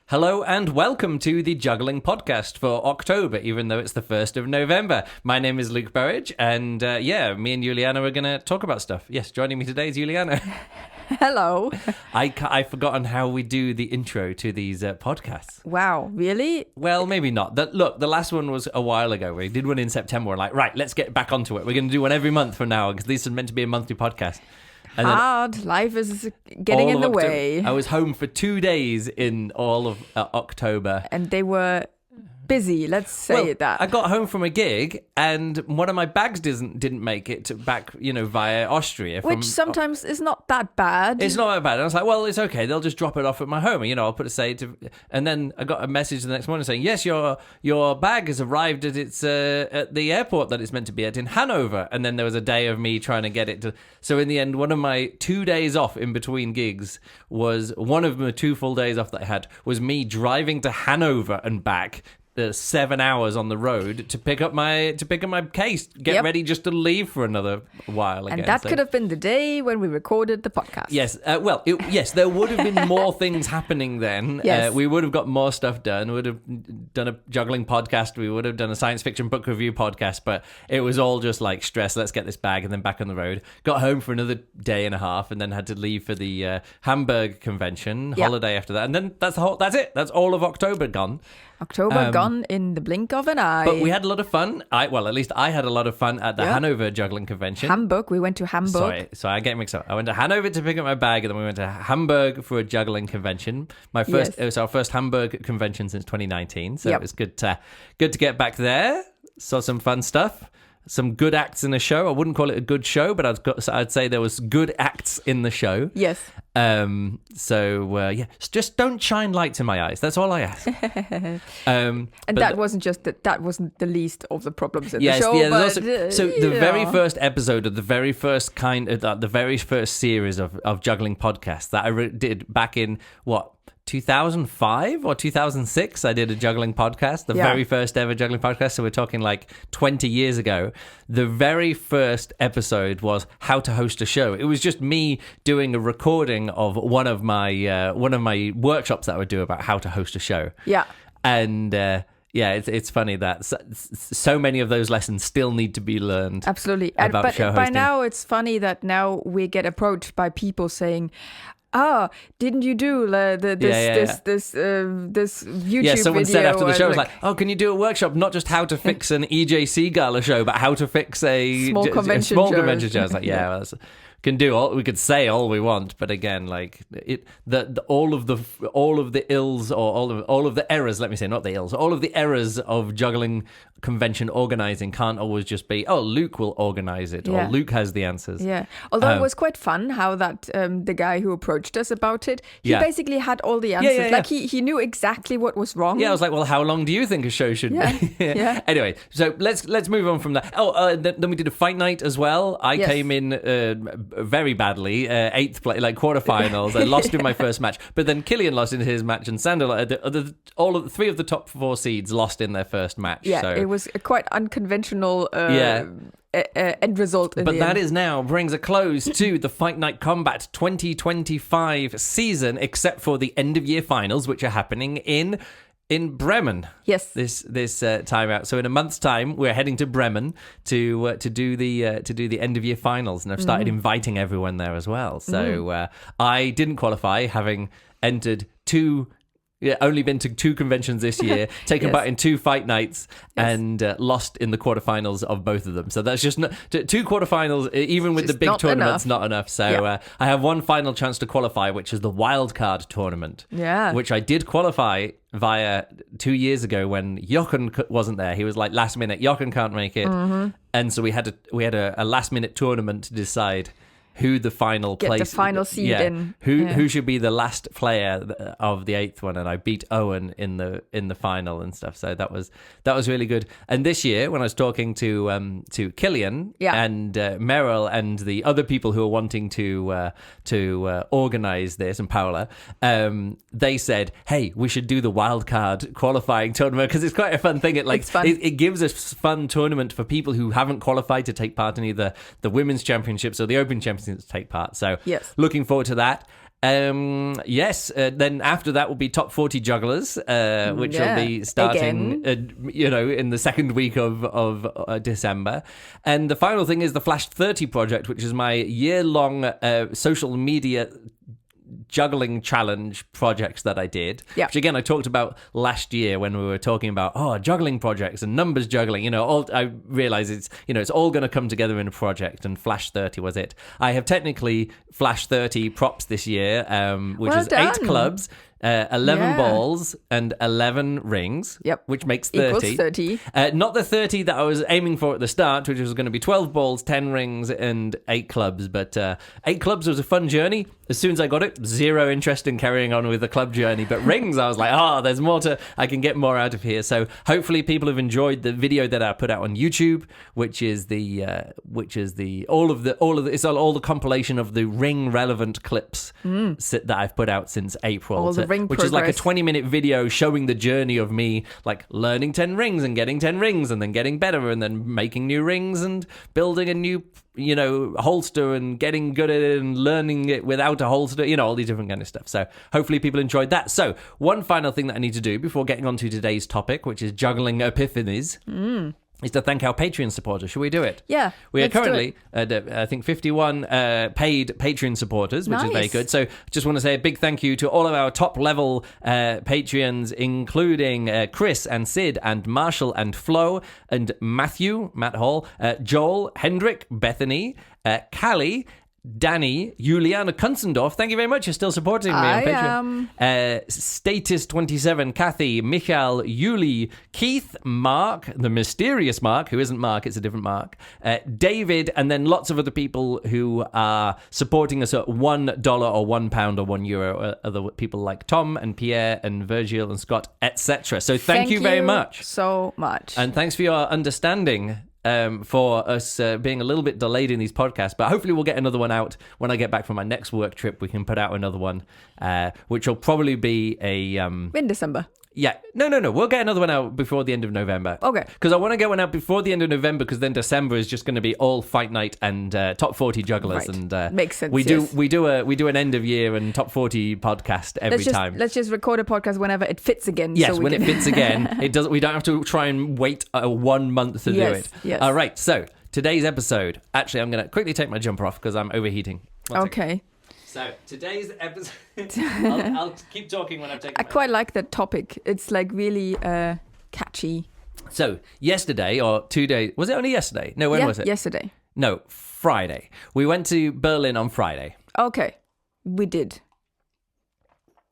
Hello and welcome to the Juggling podcast for October, even though it's the 1st of November. My name is Luke Burridge, and me and Juliana are going to talk about stuff. Yes, joining me today is Juliana. Hello. I've forgotten how we do the intro to these podcasts. Wow, really? Well, maybe not. The last one was a while ago. We did one in September. We're like, right, let's get back onto it. We're going to do one every month from now, because this is meant to be a monthly podcast. And hard. Life is getting in the way. I was home for 2 days in all of October. And they were busy, let's say that. I got home from a gig and one of my bags didn't make it back, via Austria. Which sometimes is not that bad. It's not that bad. And I was like, well, it's okay. They'll just drop it off at my home. I'll put a say to... And then I got a message the next morning saying, yes, your bag has arrived at at the airport that it's meant to be at in Hanover. And then there was a day of me trying to get it to... So in the end, one of my 2 days off in between gigs was... One of the 2 full days off that I had was me driving to Hanover and back... 7 hours on the road to pick up my case, get ready just to leave for another while again. And that could have been the day when we recorded the podcast. Yes, yes, there would have been more things happening then. Yes. We would have got more stuff done. We would have done a juggling podcast. We would have done a science fiction book review podcast, but it was all just like stress. Let's get this bag and then back on the road. Got home for another day and a half and then had to leave for the Hamburg convention holiday after that. And then that's it. That's all of October gone. October gone in the blink of an eye. But we had a lot of fun. At least I had a lot of fun at the Hanover Juggling Convention. Hamburg. We went to Hamburg. Sorry, I get mixed up. I went to Hanover to pick up my bag, and then we went to Hamburg for a juggling convention. It was our first Hamburg convention since 2019, so it was good to get back there. Saw some fun stuff. Some good acts in the show. I wouldn't call it a good show, but I'd say there was good acts in the show. Yes. Just don't shine lights in my eyes. That's all I ask. And that wasn't the least of the problems in the show. The very first episode of the very first the very first series of juggling podcasts that I did back in 2005 or 2006, I did a juggling podcast, the very first ever juggling podcast. So we're talking like 20 years ago. The very first episode was how to host a show. It was just me doing a recording of one of my workshops that I would do about how to host a show. Yeah. And it's funny that so many of those lessons still need to be learned. Absolutely. About show hosting. By now, it's funny that now we get approached by people saying, didn't you do this YouTube someone video? said after the show, I was like, can you do a workshop, not just how to fix an EJC Gala show, but how to fix a small convention show. I was like, we could say all we want, but again, like all of the ills or all of the errors, let me say, not the ills, all of the errors of juggling convention organizing can't always just be, Luke will organize it or Luke has the answers. Yeah. Although it was quite fun how that the guy who approached us about it, he basically had all the answers. Like he knew exactly what was wrong. Yeah, I was like, well, how long do you think a show should be? Yeah. Anyway, so let's move on from that. Then we did a fight night as well. I came in very badly, 8th place, like quarterfinals. I lost in my first match, but then Killian lost in his match, and Sandal, all of 3 of the top 4 seeds lost in their first match. Yeah, so. It was a quite unconventional end result. But that is now brings a close to the Fight Night Combat 2025 season, except for the end of year finals, which are happening in Bremen. Yes. This time out. So in a month's time, we're heading to Bremen to do the end of year finals, and I've started inviting everyone there as well. So I didn't qualify, having entered only been to 2 conventions this year, taken part in 2 fight nights, and lost in the quarterfinals of both of them. So that's just 2 quarterfinals, even with the big tournaments, not enough. So I have one final chance to qualify, which is the wildcard tournament, which I did qualify via 2 years ago when Jochen wasn't there. He was like last minute, Jochen can't make it, and so we had a last minute tournament to decide who the final seed in. Who should be the last player of the 8th one, and I beat Owen in the final and stuff. So that was really good. And this year, when I was talking to Killian and Meryl and the other people who are wanting to organize this, and Paola, they said, "Hey, we should do the wildcard qualifying tournament because it's quite a fun thing. It gives a fun tournament for people who haven't qualified to take part in either the women's championships or the Open Championships to take part. So looking forward to that. Yes. Then after that will be Top 40 Jugglers, which will be starting, in the second week of December. And the final thing is the Flash 30 project, which is my year-long social media juggling challenge projects that I did, which again I talked about last year when we were talking about juggling projects and numbers juggling. I realize it's all going to come together in a project, and Flash 30 was it. I have technically Flash 30 props this year, which is 8 clubs, 11 balls and 11 rings, which makes 30. Equals 30. Not the 30 that I was aiming for at the start, which was going to be 12 balls, 10 rings, and 8 clubs. But 8 clubs was a fun journey. As soon as I got it, zero interest in carrying on with the club journey. But rings, I was like, there's more I can get more out of here. So hopefully people have enjoyed the video that I put out on YouTube, which is all the compilation of the ring relevant clips that I've put out since April. Which is like a 20-minute video showing the journey of me like learning 10 rings and getting 10 rings and then getting better and then making new rings and building a new holster and getting good at it and learning it without a holster, all these different kind of stuff. So hopefully people enjoyed that. So one final thing that I need to do before getting on to today's topic, which is juggling Epiphanies, is to thank our Patreon supporters. Should we do it? Yeah. We are currently at, I think, 51 paid Patreon supporters, which is very good. So just want to say a big thank you to all of our top-level Patreons, including Chris and Sid and Marshall and Flo and Matthew, Matt Hall, Joel, Hendrik, Bethany, Callie, Danny, Juliane Kunzendorf, thank you very much. You're still supporting me on Patreon. Status27, Kathy, Michael, Yuli, Keith, Mark, the mysterious Mark, who isn't Mark, it's a different Mark, David, and then lots of other people who are supporting us at $1 or £1 or €1. Other people like Tom and Pierre and Virgil and Scott, etc. So thank you very much. So much. And thanks for your understanding. For us being a little bit delayed in these podcasts, but hopefully we'll get another one out when I get back from my next work trip. We can put out another one, which will probably be in December. Yeah, no. We'll get another one out before the end of November. Okay. Because I want to get one out before the end of November, because then December is just going to be all Fight Night and Top 40 Jugglers. Right. And makes sense. We do an end of year and Top 40 podcast every time. Let's just record a podcast whenever it fits again. Yes, when it fits again. It doesn't. We don't have to try and wait 1 month to do it. Yes. All right. So today's episode. Actually, I'm going to quickly take my jumper off because I'm overheating. Okay. So today's episode, I'll keep talking when I've taken. I quite like that topic. It's like really catchy. So yesterday or 2 days, was it only yesterday? No, when was it? Yesterday. No, Friday. We went to Berlin on Friday. Okay, we did.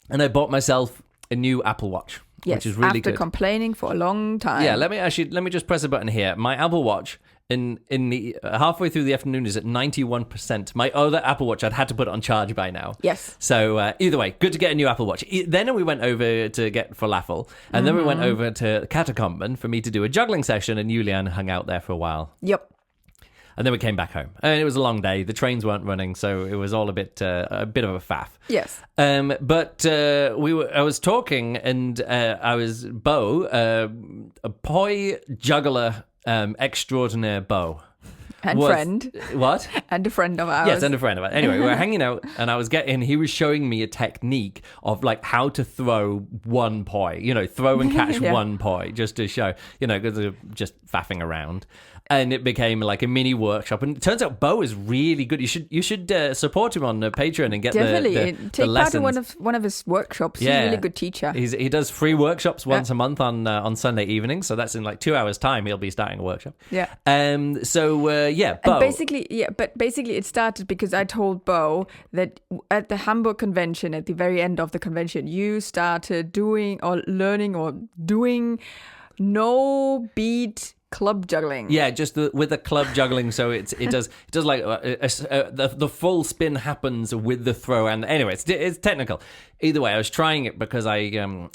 And I bought myself a new Apple Watch, which is really good. After complaining for a long time. Yeah, let me just press a button here. My Apple Watch in the halfway through the afternoon is at 91%. My other Apple Watch, I'd had to put it on charge by now. Yes. So either way, good to get a new Apple Watch. Then we went over to get falafel, and then we went over to Katakomben for me to do a juggling session, and Juliane hung out there for a while. Yep. And then we came back home, and it was a long day. The trains weren't running, so it was all a bit of a faff. Yes. But I was talking, and I was Bo, a poi juggler extraordinaire Bo. And friend. What? And a friend of ours. Yes, and a friend of ours. Anyway, we were hanging out, and he was showing me a technique of like how to throw one poi, throw and catch one poi, just to show, because they're just faffing around. And it became like a mini workshop. And it turns out Bo is really good. You should support him on Patreon and get the lessons. Take part in one of his workshops. Yeah. He's a really good teacher. He does free workshops once a month on Sunday evenings. So that's in like 2 hours time. He'll be starting a workshop. Yeah. Bo. And basically it started because I told Bo that at the Hamburg convention, at the very end of the convention, you started doing or learning or doing no beat club juggling. Yeah, just with the club juggling. So it does like the full spin happens with the throw. And anyway, it's technical. Either way, I was trying it because I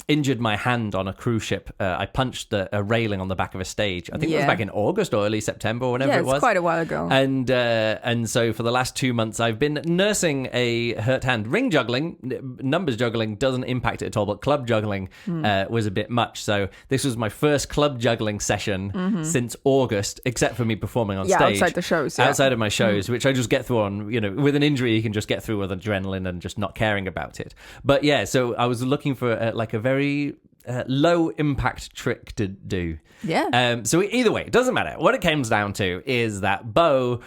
injured my hand on a cruise ship. I punched a railing on the back of a stage. I think it was back in August or early September or whenever it was. Yeah, it's quite a while ago. And so for the last 2 months, I've been nursing a hurt hand. Ring juggling, numbers juggling doesn't impact it at all, but club juggling was a bit much. So this was my first club juggling session since August, except for me performing on stage. Outside the shows. Yeah. Outside of my shows, which I just get through on, with an injury, you can just get through with adrenaline and just not caring about it. But yeah, so I was looking for a very low impact trick to do. Yeah. So either way, it doesn't matter. What it comes down to is that Bo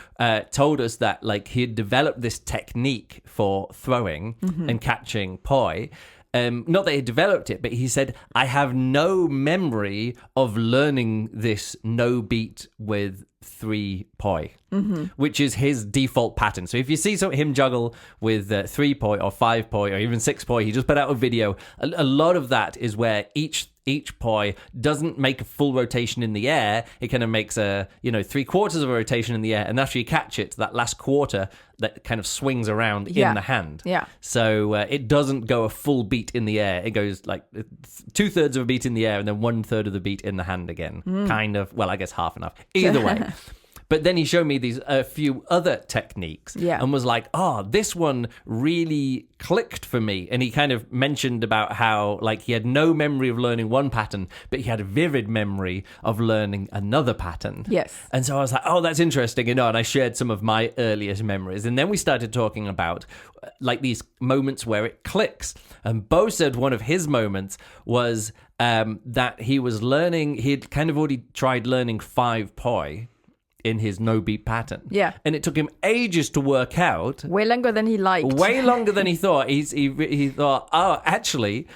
told us that he had developed this technique for throwing and catching poi. Not that he developed it, but he said, I have no memory of learning this no beat with 3 poi, which is his default pattern. So if you see him juggle with 3 poi or 5 poi or even 6 poi, he just put out a video. A lot of that is where each poi doesn't make a full rotation in the air. It kind of makes a 3/4 of a rotation in the air, and after you catch it, that last quarter that kind of swings around in the hand. Yeah. So it doesn't go a full beat in the air. It goes like 2/3 of a beat in the air and then 1/3 of the beat in the hand again. Kind of. Well, I guess half enough. Either way. But then he showed me a few other techniques and was like, this one really clicked for me. And he kind of mentioned about how he had no memory of learning one pattern, but he had a vivid memory of learning another pattern. Yes. And so I was like, that's interesting. And I shared some of my earliest memories. And then we started talking about these moments where it clicks. And Bo said one of his moments was that he was learning, he'd kind of already tried learning 5 poi in his no beat pattern. Yeah. And it took him ages to work out. Way longer than he liked. Way longer than he thought. He thought, actually,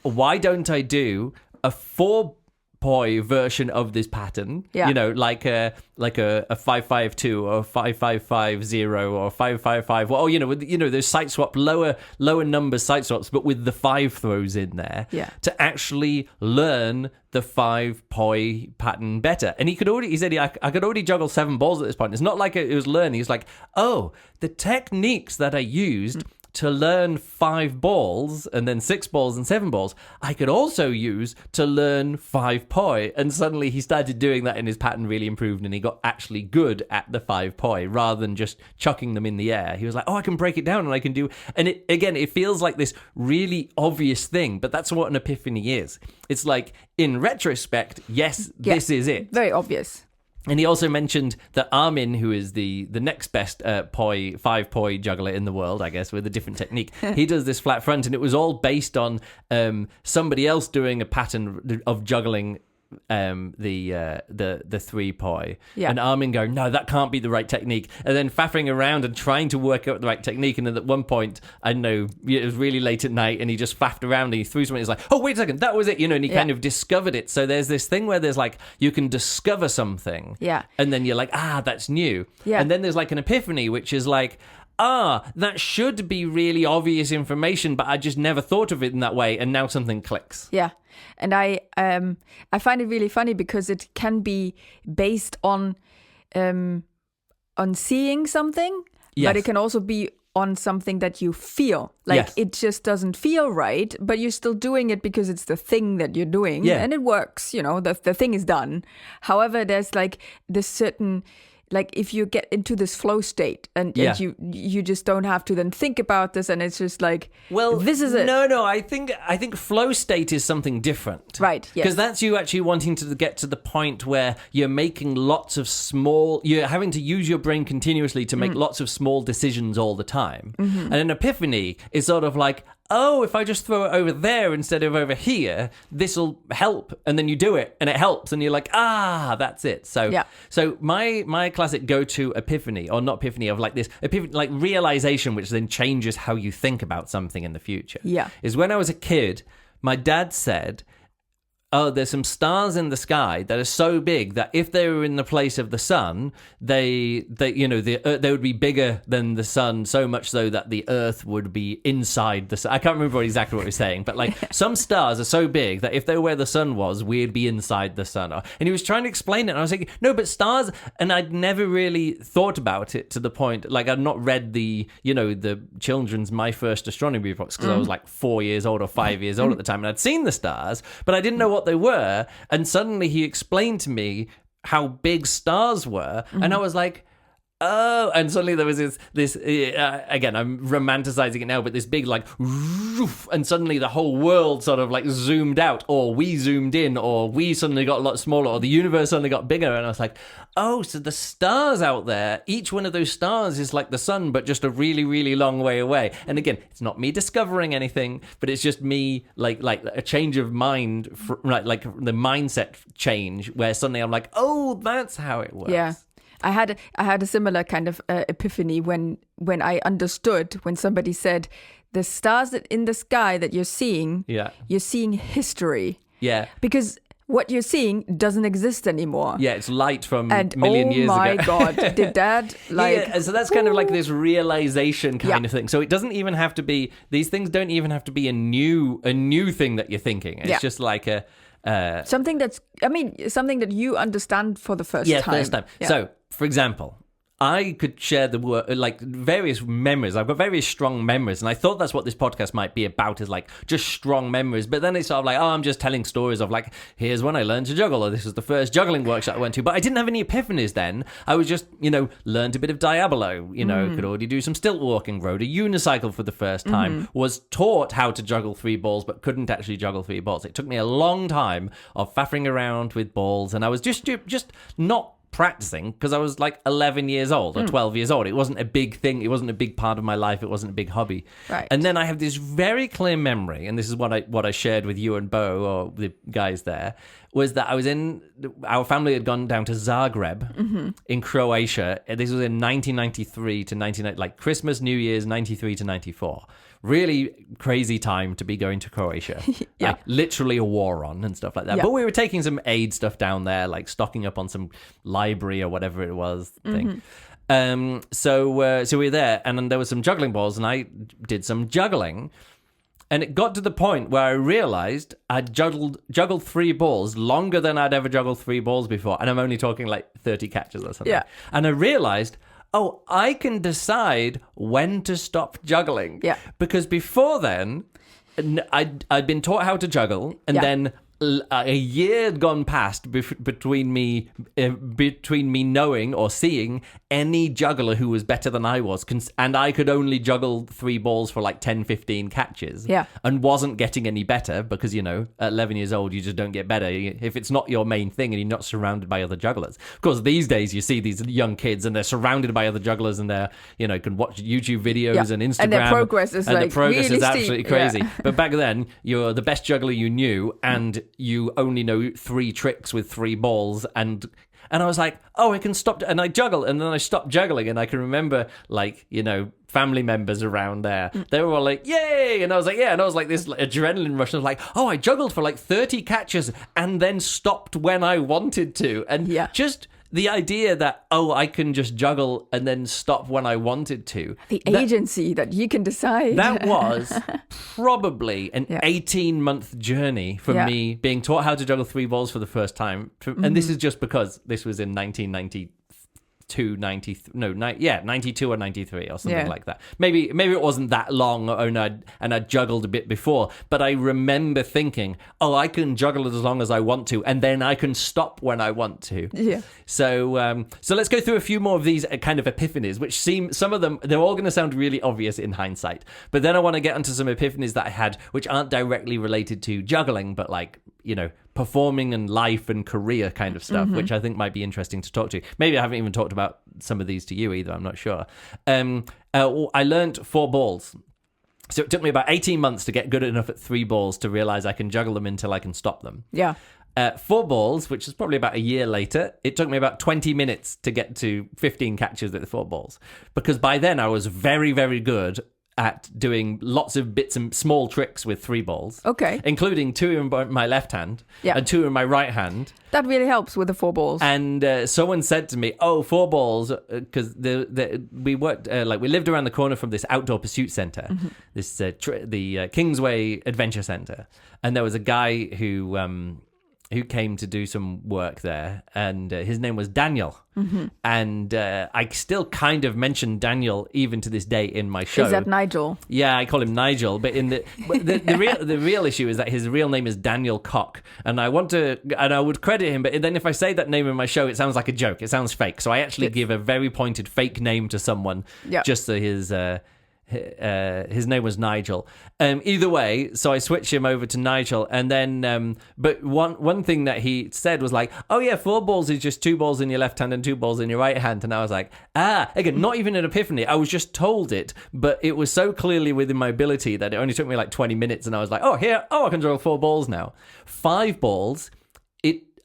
why don't I do a 4 poi version of this pattern? Yeah. Like a 552 or 5550 or 555. Well, those sight swap lower number sight swaps, but with the 5 throws in there. Yeah. To actually learn the 5 poi pattern better. And he said I could already juggle 7 balls at this point. It's not like it was learning. He's like, the techniques that I used to learn 5 balls and then 6 balls and 7 balls, I could also use to learn 5 poi. And suddenly he started doing that and his pattern really improved and he got actually good at the 5 poi rather than just chucking them in the air. He was like, I can break it down and I can do... And it feels like this really obvious thing, but that's what an epiphany is. It's like, in retrospect, yes, this is it. Very obvious. And he also mentioned that Armin, who is the next best 5 poi juggler in the world, I guess, with a different technique, he does this flat front, and it was all based on somebody else doing a pattern of juggling the 3 poi. Yeah. And Armin going, no, that can't be the right technique. And then faffing around and trying to work out the right technique. And then at one point, I don't know, it was really late at night and he just faffed around and he threw something. He's like, wait a second, that was it. And he kind of discovered it. So there's this thing where there's you can discover something. Yeah. And then you're like, that's new. Yeah. And then there's an epiphany, which is that should be really obvious information, but I just never thought of it in that way, and now something clicks. Yeah, and I find it really funny because it can be based on seeing something, but it can also be on something that you feel. It just doesn't feel right, but you're still doing it because it's the thing that you're doing, and it works. The thing is done. However, there's this certain... if you get into this flow state and you just don't have to then think about this and it's just this is it. No, I think flow state is something different. Right, yes. Because that's you actually wanting to get to the point where you're making you're having to use your brain continuously to make lots of small decisions all the time. Mm-hmm. And an epiphany is sort of if I just throw it over there instead of over here, this'll help. And then you do it and it helps. And you're like, that's it. So my classic go-to epiphany, or not epiphany, of this epiphany, realization, which then changes how you think about something in the future, is when I was a kid, my dad said, there's some stars in the sky that are so big that if they were in the place of the sun, they would be bigger than the sun, so much so that the earth would be inside the sun. I can't remember exactly what he was saying, but some stars are so big that if they were where the sun was, we'd be inside the sun. And he was trying to explain it, and I was like, no, but stars, and I'd never really thought about it to the point, I'd not read the children's My First Astronomy books because I was 4 years old or 5 years old at the time, and I'd seen the stars, but I didn't know what they were. And suddenly he explained to me how big stars were, and I was like, oh, and suddenly there was this again, I'm romanticizing it now, but this big like roof, and suddenly the whole world sort of like zoomed out, or we zoomed in, or we suddenly got a lot smaller, or the universe suddenly got bigger. And I was like, oh, so the stars out there, each one of those stars is like the sun, but just a really, really long way away. And again, it's not me discovering anything, but it's just me like a change of mind, like the mindset change, where suddenly I'm like, oh, that's how it works. Yeah. I had a similar kind of epiphany when I understood when somebody said the stars that in the sky that you're seeing history. Yeah. Because what you're seeing doesn't exist anymore. Yeah, it's light from a million years ago. Oh my God, did that so that's kind of like this realization kind of thing. So it doesn't even have to be, these things don't even have to be a new thing that you're thinking. It's just like something that you understand for the first time. Yeah, first time. Yeah. So, for example, I could share various memories. I've got very strong memories, and I thought that's what this podcast might be about, is like just strong memories. But then it's sort of like, oh, I'm just telling stories of like, here's when I learned to juggle, or this was the first juggling workshop I went to. But I didn't have any epiphanies then. I was just, learned a bit of Diabolo, could already do some stilt walking, rode a unicycle for the first time, was taught how to juggle 3 balls, but couldn't actually juggle 3 balls. It took me a long time of faffing around with balls, and I was just not practicing because I was like 11 years old or 12 years old. It wasn't a big thing. It wasn't a big part of my life. It wasn't a big hobby. Right. And then I have this very clear memory, and this is what I shared with you and Bo, or the guys there, was that our family had gone down to Zagreb in Croatia. This was in 1993 to 99, like Christmas, New Year's, 93 to 94. Really crazy time to be going to Croatia. Yeah. Like, literally a war on and stuff like that. Yeah. But we were taking some aid stuff down there, like stocking up on some library or whatever it was thing. So we were there, and then there were some juggling balls, and I did some juggling. And it got to the point where I realized I'd juggled 3 balls longer than I'd ever juggled 3 balls before. And I'm only talking like 30 catches or something. Yeah. And I realized, oh, I can decide when to stop juggling. Yeah. Because before then, I'd been taught how to juggle, and then a year had gone past between me knowing or seeing any juggler who was better than I was, and I could only juggle 3 balls for like 10-15 catches, and wasn't getting any better because, at 11 years old you just don't get better if it's not your main thing and you're not surrounded by other jugglers. Of course, these days you see these young kids and they're surrounded by other jugglers, and they're can watch YouTube videos and Instagram, and their progress is is absolutely crazy. Yeah. But back then, you're the best juggler you knew, and you only know 3 tricks with 3 balls, and I was like, oh, I can stop, and I juggle, and then I stopped juggling, and I can remember, family members around there, they were all like, yay, and I was like, yeah, and I was like this adrenaline rush, and I was like, oh, I juggled for like 30 catches, and then stopped when I wanted to, and just the idea that, oh, I can just juggle and then stop when I wanted to. The agency that you can decide. That was probably an 18-month journey for me, being taught how to juggle 3 balls for the first time. And this is just because this was in 1992, 92 or 93 or something like that. Maybe it wasn't that long, and I juggled a bit before, but I remember thinking, oh, I can juggle it as long as I want to, and then I can stop when I want to. Yeah. So let's go through a few more of these kind of epiphanies, which seem, some of them, they're all going to sound really obvious in hindsight, but then I want to get onto some epiphanies that I had which aren't directly related to juggling, but performing and life and career kind of stuff, which I think might be interesting to talk to. Maybe I haven't even talked about some of these to you either, I'm not sure. I learned 4 balls. So it took me about 18 months to get good enough at 3 balls to realize I can juggle them until I can stop them. Yeah. 4 balls, which is probably about a year later, it took me about 20 minutes to get to 15 catches with the 4 balls. Because by then I was very, very good at doing lots of bits and small tricks with 3 balls. Okay. Including 2 in my left hand and 2 in my right hand. That really helps with the 4 balls. And someone said to me, oh, 4 balls, because we worked, we lived around the corner from this outdoor pursuit center, the Kingsway Adventure Center. And there was a guy who who came to do some work there, and his name was Daniel. And I still kind of mention Daniel even to this day in my show. Is that Nigel? Yeah, I call him Nigel, but the real issue is that his real name is Daniel Koch, and I would credit him, but then if I say that name in my show, it sounds like a joke. It sounds fake, so I actually give a very pointed fake name to someone, just so his name was Nigel. Either way, so I switched him over to Nigel, and then but one thing that he said was like, oh yeah, 4 balls is just 2 balls in your left hand and 2 balls in your right hand. And I was like, again, not even an epiphany, I was just told it, but it was so clearly within my ability that it only took me like 20 minutes, and I was like, I can draw 4 balls now. 5 balls,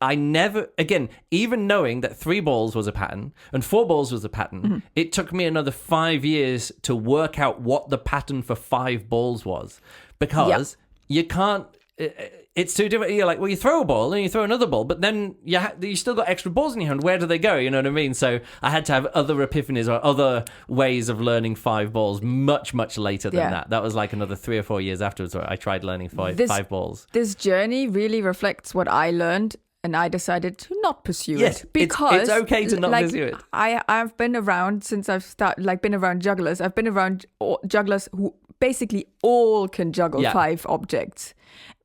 I never, again, even knowing that 3 balls was a pattern and 4 balls was a pattern, it took me another 5 years to work out what the pattern for 5 balls was. Because you can't, it's too different. You're like, well, you throw a ball and you throw another ball, but then you still got extra balls in your hand. Where do they go? You know what I mean? So I had to have other epiphanies or other ways of learning 5 balls much, much later than that. That was like another 3 or 4 years afterwards where I tried learning 5 balls. This journey really reflects what I learned. And I decided to not pursue it because it's okay to not pursue it. I've been around since I've been around jugglers. I've been around jugglers who basically all can juggle 5 objects,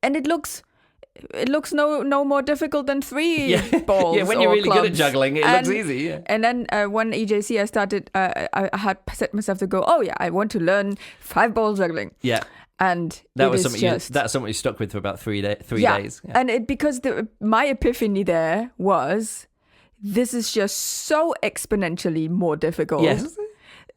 and it looks no more difficult than 3 balls. Yeah, when you're really clubs. good at juggling, it looks easy. Yeah. And then when EJC I started, I had set myself to go. Oh yeah, I want to learn 5 ball juggling. Yeah. And that's something you stuck with for about 3 days. Yeah. And because my epiphany there was, this is just so exponentially more difficult. Yes.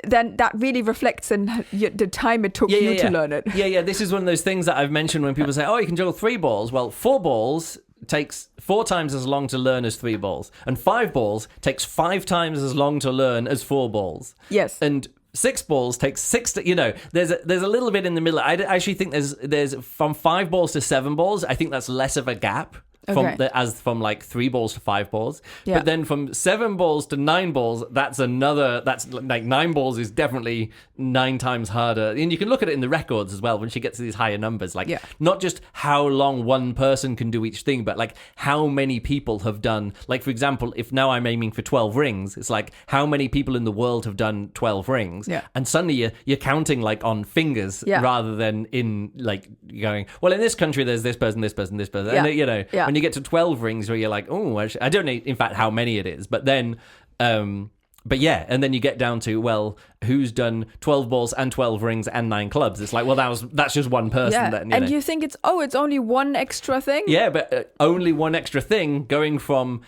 Then that really reflects in the time it took you to learn it. Yeah. This is one of those things that I've mentioned when people say, oh, you can juggle 3 balls. Well, 4 balls takes 4 times as long to learn as 3 balls. And 5 balls takes 5 times as long to learn as 4 balls. Yes. And 6 balls takes 6 to, there's a little bit in the middle. I actually think there's from 5 balls to 7 balls, I think that's less of a gap from like 3 balls to 5 balls. Yeah. But then from 7 balls to 9 balls, that's like 9 balls is definitely 9 times harder. And you can look at it in the records as well when she gets to these higher numbers. Like not just how long one person can do each thing, but like how many people have done, like for example, if now I'm aiming for 12 rings, it's like how many people in the world have done 12 rings. Yeah. And suddenly you're counting like on fingers rather than in like going, well, in this country there's this person, this person, this person. Yeah. And when you get to 12 rings where you're like, oh, I don't know, in fact, how many it is. But then, and then you get down to, well, who's done 12 balls and 12 rings and 9 clubs? It's like, well, that's just one person. Yeah. Then, you think it's only one extra thing? Yeah, but only one extra thing going from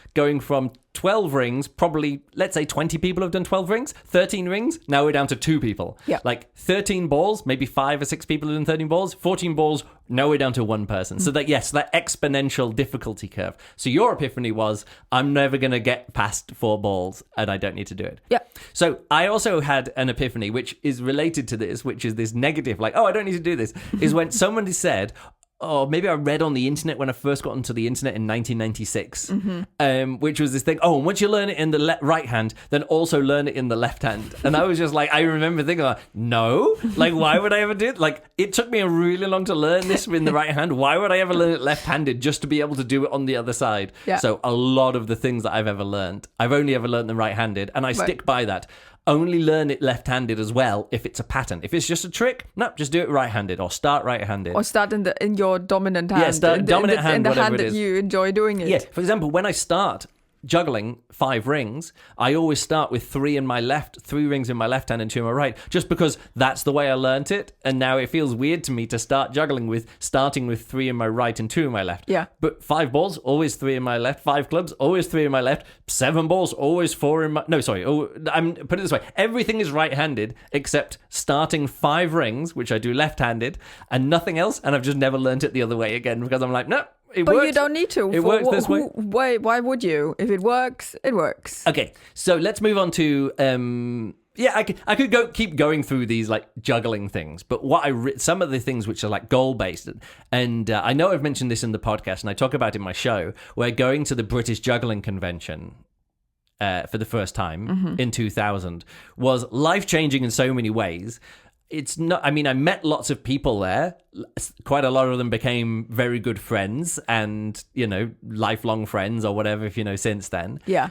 12 rings, probably, let's say 20 people have done 12 rings, 13 rings, now we're down to 2 people. Yeah. Like 13 balls, maybe 5 or 6 people have done 13 balls, 14 balls, now we're down to 1 person. So that exponential difficulty curve. So your epiphany was, I'm never going to get past 4 balls and I don't need to do it. Yeah. So I also had an epiphany, which is related to this, which is this negative, like, oh, I don't need to do this, is when somebody said, oh, maybe I read on the internet when I first got onto the internet in 1996, which was this thing, oh, and once you learn it in the right hand, then also learn it in the left hand. And I was just like, I remember thinking, like, no, like, why would I ever do it? Like, it took me a really long to learn this in the right hand. Why would I ever learn it left-handed just to be able to do it on the other side? Yeah. So a lot of the things that I've ever learned, I've only ever learned them right-handed, and I stick by that. Only learn it left-handed as well if it's a pattern. If it's just a trick, no, just do it right-handed or start right-handed. Or start in your dominant hand. Yeah, start dominant hand, in the whatever hand it is. that you enjoy doing it. Yeah, for example, when I start juggling 5 rings, I always start with 3 in my left, 3 rings in my left hand and 2 in my right, just because that's the way I learnt it. And now it feels weird to me to start juggling starting with 3 in my right and 2 in my left. Yeah. But 5 balls, always 3 in my left. 5 clubs, always 3 in my left. 7 balls, always 4 in my... No, sorry. I'm put it this way. Everything is right-handed except starting 5 rings, which I do left-handed, and nothing else. And I've just never learnt it the other way again because I'm like, no. But you don't need to. It works this way. Why would you? If it works, it works. Okay, so let's move on to I could keep going through these like juggling things, but some of the things which are like goal based, and I know I've mentioned this in the podcast, and I talk about it in my show. We're going to the British Juggling Convention for the first time in 2000 was life changing in so many ways. it's not, I mean, I met lots of people there. Quite a lot of them became very good friends and, lifelong friends or whatever, since then. Yeah.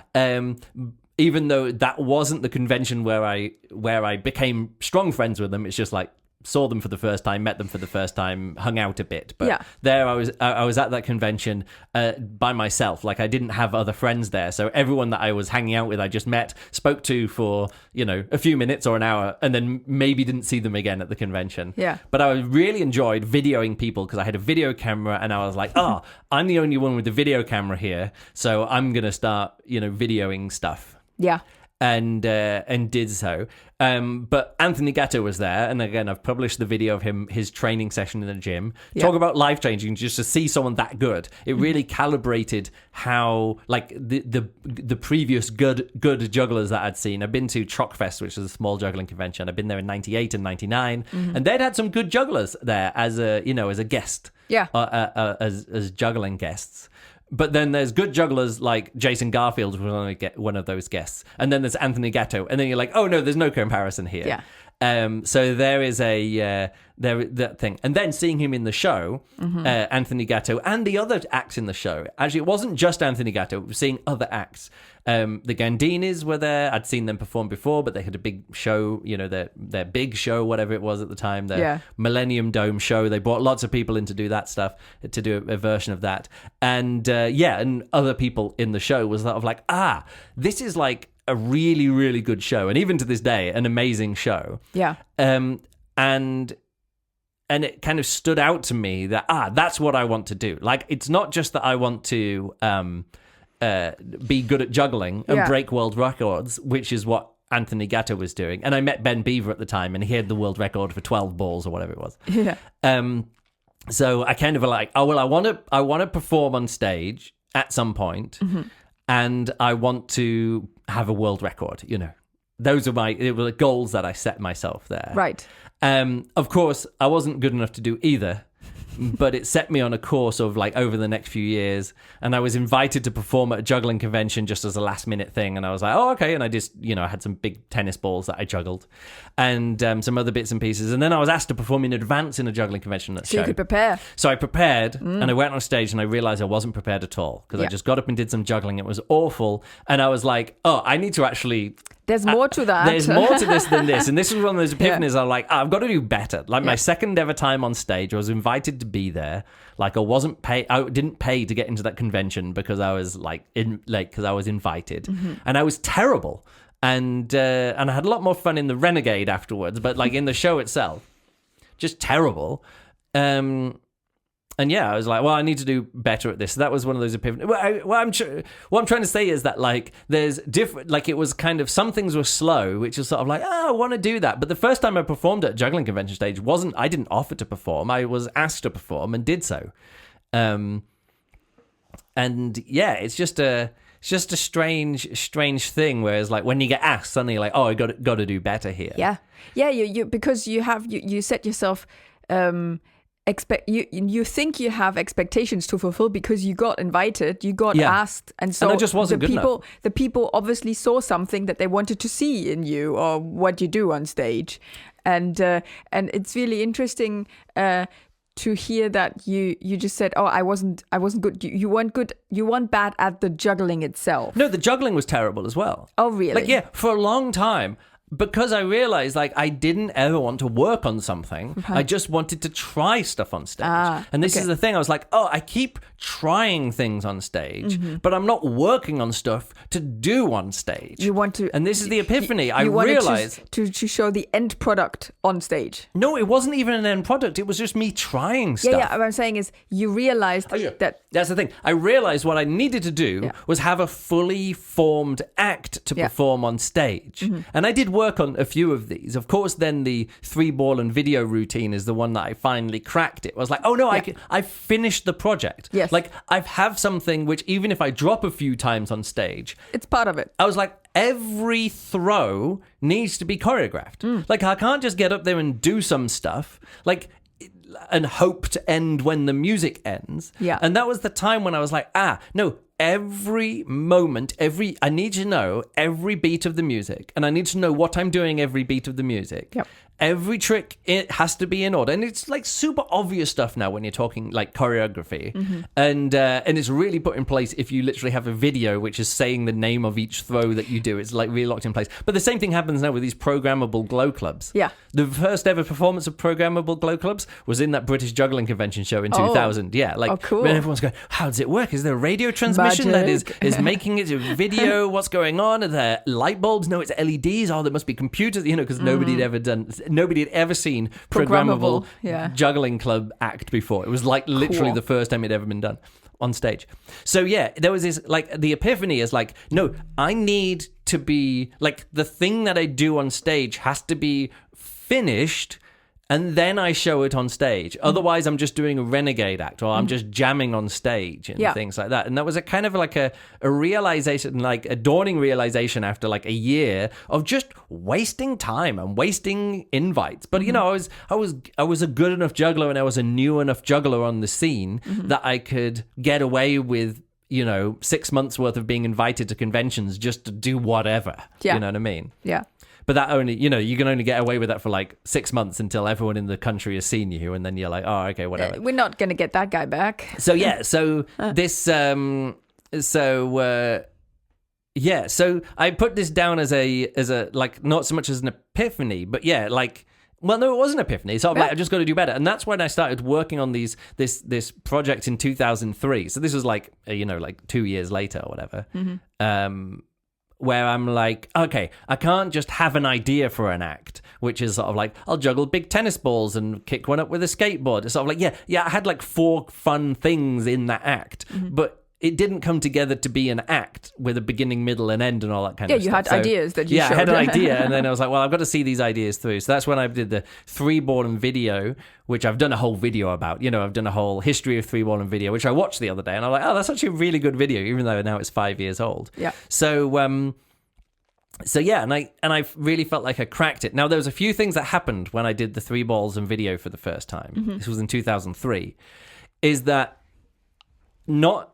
Even though that wasn't the convention where I became strong friends with them, it's just like saw them for the first time, met them for the first time, hung out a bit. But there I was at that convention by myself. Like I didn't have other friends there. So everyone that I was hanging out with, I just met, spoke to for, a few minutes or an hour, and then maybe didn't see them again at the convention. Yeah. But I really enjoyed videoing people because I had a video camera and I was like, I'm the only one with the video camera here. So I'm going to start, videoing stuff. Yeah. And did so. But Anthony Gatto was there, and again, I've published the video of his training session in the gym. Talk about life-changing, just to see someone that good. It really calibrated how, like, the previous good jugglers that I'd seen. I've been to Trockfest, which is a small juggling convention. I've been there in 98 and 99, and they'd had some good jugglers there as a guest. Yeah. As juggling guests. But then there's good jugglers like Jason Garfield was one of those guests. And then there's Anthony Gatto. And then you're like, oh, no, there's no comparison here. Yeah. So there is that thing. And then seeing him in the show, Anthony Gatto, and the other acts in the show. Actually, it wasn't just Anthony Gatto. It was seeing other acts. The Gandinis were there. I'd seen them perform before, but they had a big show, their big show, whatever it was at the time, their Millennium Dome show. They brought lots of people in to do that stuff, to do a version of that. And and other people in the show was sort of like, this is like a really, really good show. And even to this day, an amazing show. Yeah. And it kind of stood out to me that, that's what I want to do. Like, it's not just that I want to be good at juggling and break world records, which is what Anthony Gatto was doing. And I met Ben Beaver at the time, and he had the world record for 12 balls or whatever it was. Yeah. So I kind of like, I want to perform on stage at some point, and I want to have a world record. Those are it were the goals that I set myself there. Right. Of course, I wasn't good enough to do either, but it set me on a course of like over the next few years. And I was invited to perform at a juggling convention just as a last minute thing. And I was like, oh, okay. And I just, I had some big tennis balls that I juggled and some other bits and pieces. And then I was asked to perform in advance in a juggling convention at So you could prepare. So I prepared and I went on stage and I realized I wasn't prepared at all because I just got up and did some juggling. It was awful. And I was like, I need to actually... There's more to that. There's more to this than this. And this was one of those epiphanies. I'm like, I've got to do better. Like my second ever time on stage, I was invited to be there. Like I didn't pay to get into that convention because I was because I was invited. And I was terrible. And I had a lot more fun in the Renegade afterwards, but like in the show itself, just terrible. And I was like, well, I need to do better at this. So that was one of those epiphanies. What I'm trying to say is that, like, there's different, like, it was kind of, some things were slow, which is sort of like, I want to do that. But the first time I performed at a juggling convention stage I didn't offer to perform. I was asked to perform and did so. It's just a strange thing. Whereas, like, when you get asked, suddenly you're like, I got to do better here. Yeah. Yeah. You because you set yourself, you think you have expectations to fulfill because you got invited, you got asked, and so that just wasn't good enough. The people obviously saw something that they wanted to see in you or what you do on stage, and it's really interesting to hear that you just said, I wasn't good. You weren't good. You weren't bad at the juggling itself. No, the juggling was terrible as well. Oh, really? Like, for a long time. Because I realized, like, I didn't ever want to work on something. I just wanted to try stuff on stage. And this is the thing. I was like, I keep trying things on stage, but I'm not working on stuff to do on stage. You want to... And this is the epiphany. I realized... To show the end product on stage. No, it wasn't even an end product. It was just me trying stuff. Yeah, what I'm saying is you realized that... That's the thing. I realized what I needed to do was have a fully formed act to perform on stage. And I did work on a few of these. Of course, then the 3-ball and video routine is the one that I finally cracked. It was like, I finished the project. Yes. Like, I have something which, even if I drop a few times on stage, it's part of it. I was like, every throw needs to be choreographed. Like, I can't just get up there and do some stuff. Like, and hope to end when the music ends. Yeah. And that was the time when I was like, no, every moment, I need to know every beat of the music, and I need to know what I'm doing every beat of the music. Yep. every trick, it has to be in order, and it's like super obvious stuff now when you're talking like choreography, and it's really put in place if you literally have a video which is saying the name of each throw that you do. It's like really locked in place. But the same thing happens now with these programmable glow clubs. Yeah. The first ever performance of programmable glow clubs was in that British Juggling Convention show in 2000. Yeah, like cool. when everyone's going, how does it work? Is there a radio transmission that is making it a video? What's going on? Are there light bulbs? No, it's LEDs. Oh, there must be computers, because nobody had ever seen programmable juggling club act before. It was like literally the first time it had ever been done on stage. So yeah, there was this, like, the epiphany is like, no, I need to be like, the thing that I do on stage has to be finished, and then I show it on stage. Otherwise, I'm just doing a renegade act, or I'm just jamming on stage and things like that. And that was a kind of like a realization, like a dawning realization after like a year of just wasting time and wasting invites. But I was a good enough juggler, and I was a new enough juggler on the scene that I could get away with 6 months worth of being invited to conventions just to do whatever. You know what I mean? Yeah. But that only, you can only get away with that for like 6 months until everyone in the country has seen you, and then you're like, oh, okay, whatever. We're not going to get that guy back. So yeah, so so I put this down as a like, not so much as an epiphany, but yeah, like, well, no, it was an epiphany. So I'm like, I just got to do better, and that's when I started working on this project in 2003. So this was like, like 2 years later or whatever. Where I'm like, okay, I can't just have an idea for an act, which is sort of like, I'll juggle big tennis balls and kick one up with a skateboard. It's sort of like, I had like 4 fun things in that act, but it didn't come together to be an act with a beginning, middle, and end and all that kind of stuff. Yeah, you had ideas that you showed. I had an idea, and then I was like, well, I've got to see these ideas through. So that's when I did the 3-ball and video, which I've done a whole video about. I've done a whole history of 3-ball and video, which I watched the other day, and I'm like, oh, that's actually a really good video, even though now it's 5 years old. Yeah. So yeah, and I really felt like I cracked it. Now, there was a few things that happened when I did the 3 balls and video for the first time. This was in 2003. Is that not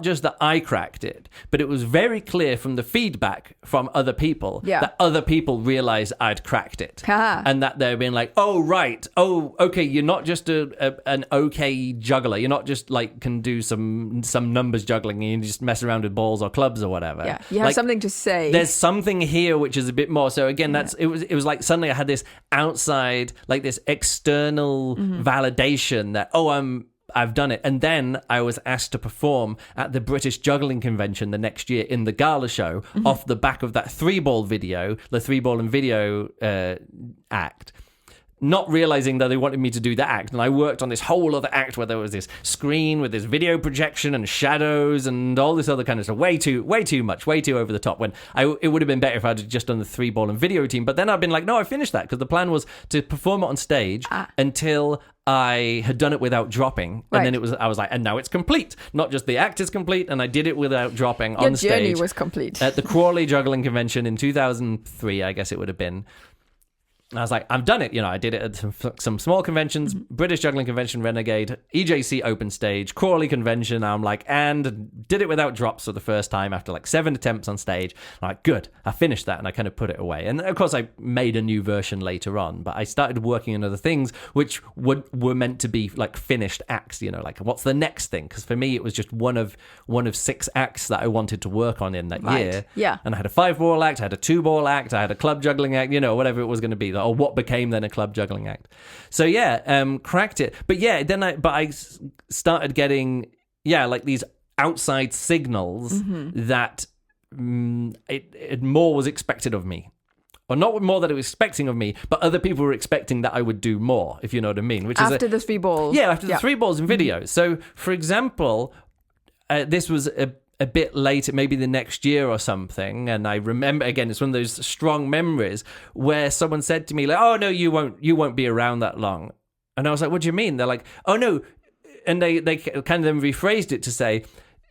just that I cracked it, but it was very clear from the feedback from other people that other people realized I'd cracked it. And that they're being like, oh, right. Oh, okay, you're not just an okay juggler. You're not just like can do some numbers juggling and you just mess around with balls or clubs or whatever. Yeah, you have like, something to say. There's something here which is a bit more. So again, it was like suddenly I had this outside, like this external validation that, I've done it. And then I was asked to perform at the British Juggling Convention the next year in the gala show off the back of that 3-ball video, the 3-ball and video act. Not realizing that they wanted me to do that act. And I worked on this whole other act where there was this screen with this video projection and shadows and all this other kind of stuff. Way too much, way too over the top. When it would have been better if I'd just done the 3-ball and video routine. But then I've been like, no, I finished that because the plan was to perform it on stage until I had done it without dropping. And then I was like, and now it's complete. Not just the act is complete, and I did it without dropping on stage. Your journey was complete. At the Crawley Juggling Convention in 2003, I guess it would have been. I was like, I've done it. I did it at some small conventions, British Juggling Convention, Renegade, EJC Open Stage, Crawley Convention. I'm like, and did it without drops for the first time after like 7 attempts on stage. I'm like, good, I finished that, and I kind of put it away. And of course, I made a new version later on, but I started working on other things which were meant to be like finished acts. Like what's the next thing? Because for me, it was just one of 6 acts that I wanted to work on in that year. Yeah. And I had a 5-ball act, I had a 2-ball act, I had a club juggling act, whatever it was going to be. Or what became then a club juggling act. So yeah, cracked it. But yeah, then I started getting like these outside signals that it more was expected of me. Or not more that it was expecting of me, but other people were expecting that I would do more, if you know what I mean. Which after the 3 balls. Yeah, after the 3 balls in video. So for example, this was a bit later, maybe the next year or something, and I remember, again, it's one of those strong memories where someone said to me like, oh no, you won't be around that long. And I was like, what do you mean? They're like, oh no. And they kind of then rephrased it to say,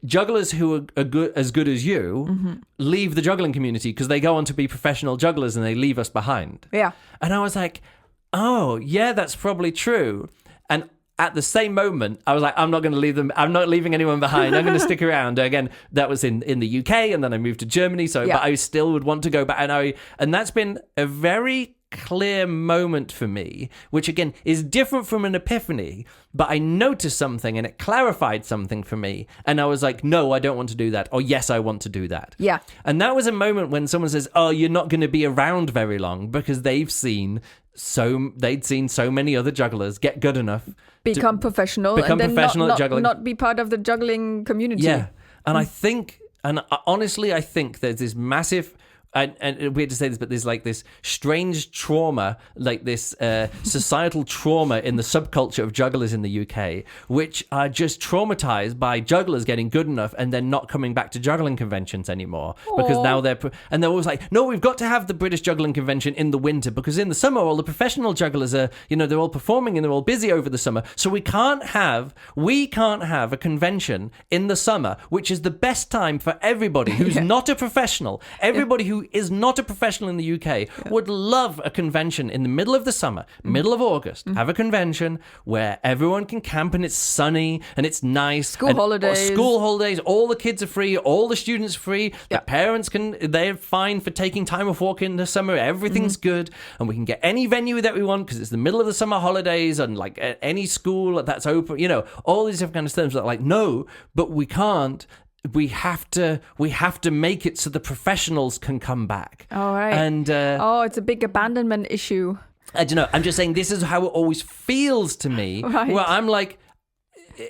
jugglers who are as good as you leave the juggling community because they go on to be professional jugglers and they leave us behind. Yeah. And I was like, oh yeah, that's probably true. And at the same moment, I was like, I'm not going to leave them. I'm not leaving anyone behind. I'm going to stick around. Again, that was in the UK, and then I moved to Germany. So, but I still would want to go back. And that's been a very clear moment for me, which again is different from an epiphany, but I noticed something and it clarified something for me. And I was like, no, I don't want to do that. Or yes, I want to do that. Yeah. And that was a moment when someone says, oh, you're not going to be around very long, because they'd seen so many other jugglers get good enough. Become professional become and then professional at juggling. not be part of the juggling community. Yeah. And I think, and honestly, I think there's this massive, and weird to say this, but there's like this strange trauma, like this societal trauma in the subculture of jugglers in the UK, which are just traumatized by jugglers getting good enough and then not coming back to juggling conventions anymore. Because now they're always like, no, we've got to have the British Juggling Convention in the winter, because in the summer all the professional jugglers are, they're all performing and they're all busy over the summer. So we can't have a convention in the summer, which is the best time for everybody who's not a professional. Everybody who is not a professional in the UK would love a convention in the middle of the summer, middle of August. Have a convention where everyone can camp and it's sunny and it's nice. School holidays, all the kids are free, all the students are free, the parents they're fine for taking time off work in the summer, everything's good, and we can get any venue that we want because it's the middle of the summer holidays, and like any school that's open, all these different kind of things. Like, no, but we can't. We have to make it so the professionals can come back. All right. And it's a big abandonment issue. I don't know. I'm just saying this is how it always feels to me. Right. Where I'm like,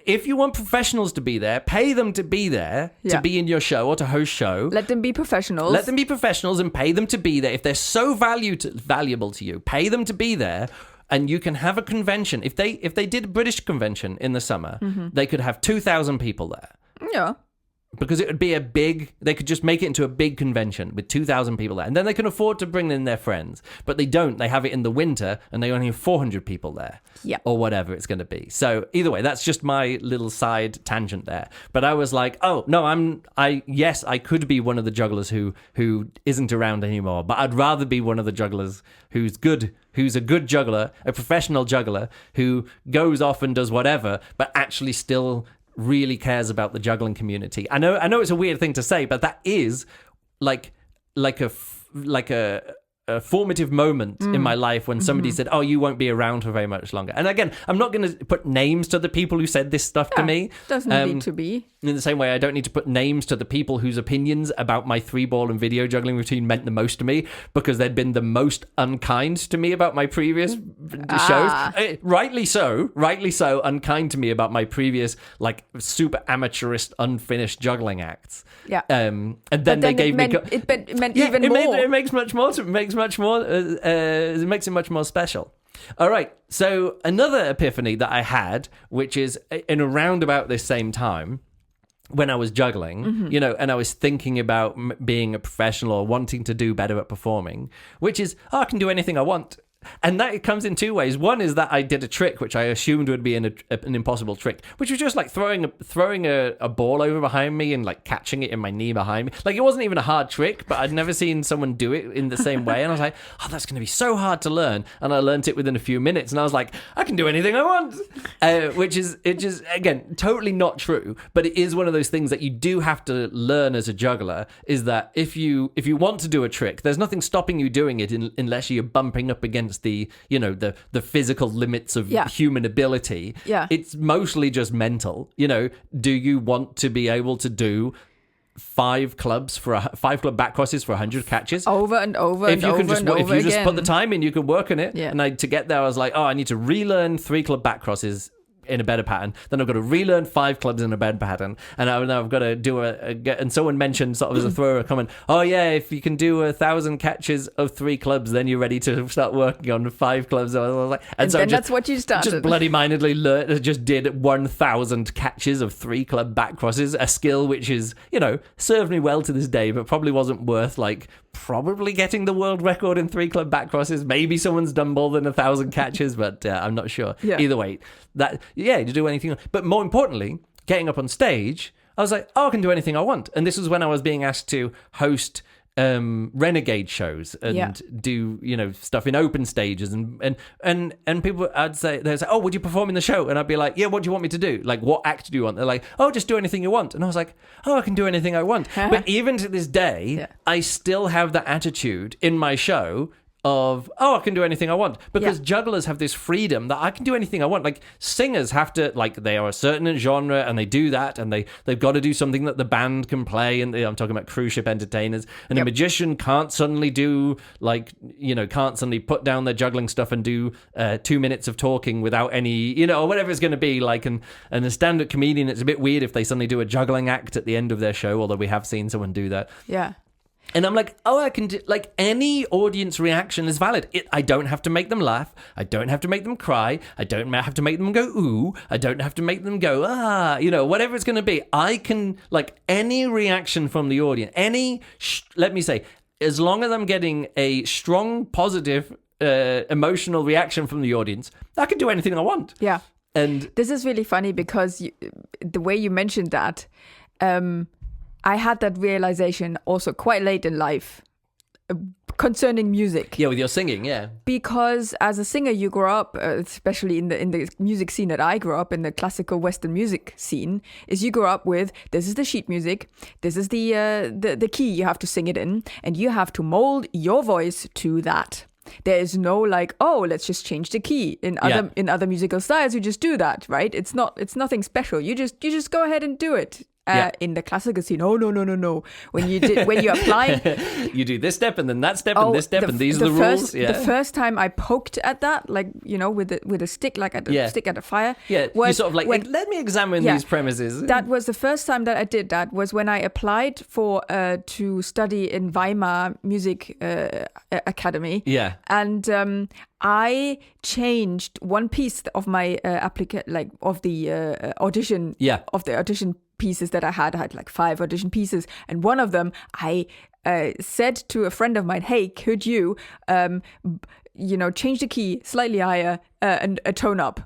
if you want professionals to be there, pay them to be there, to be in your show or to host show. Let them be professionals. Let them be professionals and pay them to be there. If they're so valuable to you, pay them to be there. And you can have a convention. If they did a British convention in the summer, they could have 2,000 people there. Yeah. Because it would be they could just make it into a big convention with 2,000 people there. And then they can afford to bring in their friends. But they don't. They have it in the winter and they only have 400 people there. Yeah. Or whatever it's going to be. So either way, that's just my little side tangent there. But I was like, oh, no, I could be one of the jugglers who isn't around anymore. But I'd rather be one of the jugglers who's a good juggler, a professional juggler, who goes off and does whatever, but actually still really cares about the juggling community. I know it's a weird thing to say, but that is like a formative moment in my life when somebody said, oh, you won't be around for very much longer. And again, I'm not going to put names to the people who said this stuff to me. Doesn't need to be. In the same way, I don't need to put names to the people whose opinions about my 3-ball and video juggling routine meant the most to me, because they'd been the most unkind to me about my previous shows. Rightly so, unkind to me about my previous, like, super amateurist, unfinished juggling acts. Yeah. And then they gave me... It meant even more. It makes it much more special. All right. So another epiphany that I had, which is in around about this same time, when I was juggling, and I was thinking about being a professional or wanting to do better at performing, which is, I can do anything I want. And that comes in two ways. One is that I did a trick, which I assumed would be an impossible trick, which was just like throwing a ball over behind me and like catching it in my knee behind me. Like, it wasn't even a hard trick, but I'd never seen someone do it in the same way. And I was like, oh, that's going to be so hard to learn. And I learned it within a few minutes. And I was like, I can do anything I want, which is, again, totally not true. But it is one of those things that you do have to learn as a juggler, is that if you want to do a trick, there's nothing stopping you doing it unless you're bumping up against the physical limits of human ability. It's mostly just mental. Do you want to be able to do 5 club back crosses for 100 catches over and over if and you can over just and over if you again. just put the time in, you can work on it. And to get there, I was like, I need to relearn 3 club back crosses in a better pattern. Then I've got to relearn 5 clubs in a better pattern, and I've got to do and someone mentioned, sort of as a thrower, a comment, oh yeah, if you can do 1,000 catches of 3 clubs, then you're ready to start working on 5 clubs. I was like, and so then that's what you started. Just bloody mindedly just did 1,000 catches of 3 club back crosses, a skill which is, served me well to this day, but probably wasn't worth probably getting the world record in 3 club back crosses. Maybe someone's done more than 1,000 catches, but I'm not sure. Either way, to do anything. But more importantly, getting up on stage, I was like, I can do anything I want. And this was when I was being asked to host renegade shows and do stuff in open stages and people, they'd say, oh, would you perform in the show? And I'd be like, yeah, what do you want me to do? Like, what act do you want? They're like, oh, just do anything you want. And I was like, oh, I can do anything I want. But even to this day, I still have that attitude in my show. of, I can do anything I want, because jugglers have this freedom that I can do anything I want. Like singers have to, like, they are a certain genre and they do that, and they've got to do something that the band can play, and I'm talking about cruise ship entertainers, and a magician can't suddenly do, like, can't suddenly put down their juggling stuff and do 2 minutes of talking without any, or whatever it's going to be, like, and a stand-up comedian, it's a bit weird if they suddenly do a juggling act at the end of their show, although we have seen someone do that. Yeah. And I'm like, I can do, like, any audience reaction is valid. I don't have to make them laugh. I don't have to make them cry. I don't have to make them go, ooh. I don't have to make them go, whatever it's going to be. I can, like, any reaction from the audience, let me say, as long as I'm getting a strong, positive, emotional reaction from the audience, I can do anything I want. Yeah. And this is really funny because the way you mentioned that, I had that realization also quite late in life concerning music. Yeah, with your singing, yeah. Because as a singer, you grow up, especially in the music scene that I grew up in, the classical Western music scene, is you grow up with, this is the sheet music, this is the key you have to sing it in, and you have to mold your voice to that. There is no like, let's just change the key. In other musical styles, you just do that, right? It's nothing special. You just go ahead and do it. In the classical scene, no. When you apply, you do this step and then that step and this step, and these are the rules. The first time I poked at that, like, with a stick, like at a stick at a fire. Yeah, you sort of like, let me examine these premises. That was the first time that I did that. Was when I applied for to study in Weimar Music Academy. Yeah, and I changed one piece of my of the audition. Yeah. Of the audition pieces that I had like 5 audition pieces, and one of them I said to a friend of mine, hey, could you change the key slightly higher and a tone up,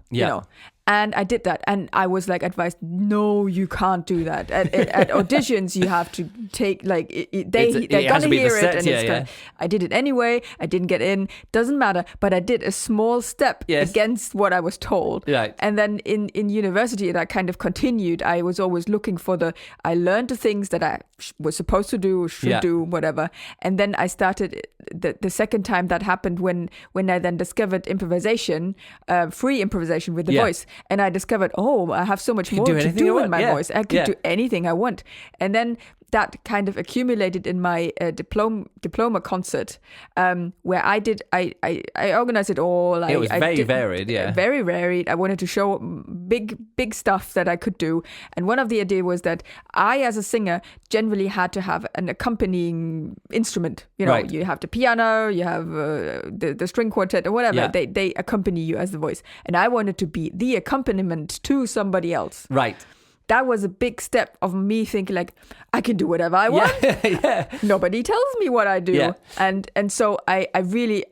and I did that, and I was like advised, no, you can't do that. At auditions, you have to take, like, they're gonna hear it, and I did it anyway. I didn't get in. Doesn't matter. But I did a small step against what I was told. Right. And then in university, that kind of continued. I was always looking for I learned the things that I was supposed to do, should do, whatever. And then I started the second time that happened when I then discovered improvisation, free improvisation with the voice. And I discovered, I have so much more to do in my voice. I could do anything I want. And then that kind of accumulated in my diploma concert, where I organized it all. It was very varied, very varied. I wanted to show big stuff that I could do, and one of the ideas was that I, as a singer, generally had to have an accompanying instrument. Right. You have the piano, you have the string quartet or whatever. Yeah. They accompany you as the voice, and I wanted to be the accompaniment to somebody else. Right. That was a big step of me thinking, like, I can do whatever I want. Yeah. Nobody tells me what I do. Yeah. And so I really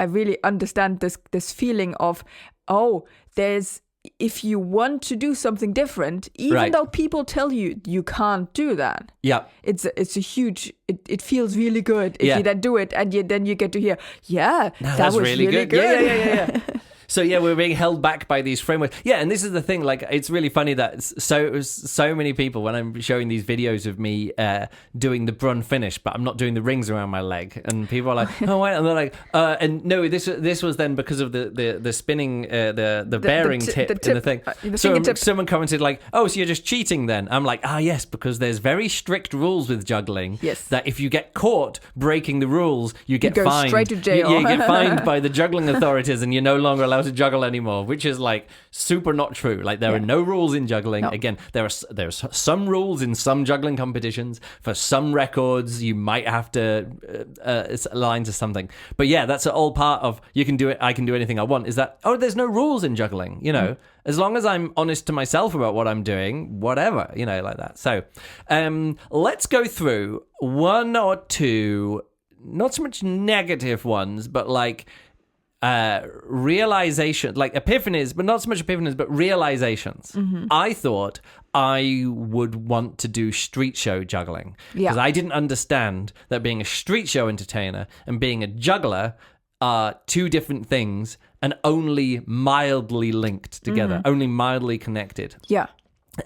understand this feeling of, if you want to do something different, even though people tell you can't do that. Yeah. It's a huge, it feels really good if you then do it, and then you get to hear, that was really good. Yeah. So we're being held back by these frameworks. Yeah, and this is the thing. Like, it's really funny that so many people, when I'm showing these videos of me doing the brun finish, but I'm not doing the rings around my leg, and people are like, "Oh, wait," and they're like, "And no, this was then because of the spinning, the bearing tip in the thing." So someone commented like, "Oh, so you're just cheating then?" I'm like, yes, because there's very strict rules with juggling. Yes. That if you get caught breaking the rules, you get go fined. Straight to jail. You get fined by the juggling authorities, and you're no longer allowed to juggle anymore, which is like super not true. Like, there are no rules in juggling. No. Again, there's some rules in some juggling competitions. For some records, you might have to align to something. But that's all part of, you can do it, I can do anything I want, is that, there's no rules in juggling, as long as I'm honest to myself about what I'm doing, whatever, like that. So let's go through one or two, not so much negative ones, but like realization, like epiphanies, but not so much epiphanies, but realizations. Mm-hmm. I thought I would want to do street show juggling because I didn't understand that being a street show entertainer and being a juggler are two different things and only mildly linked together, only mildly connected. Yeah.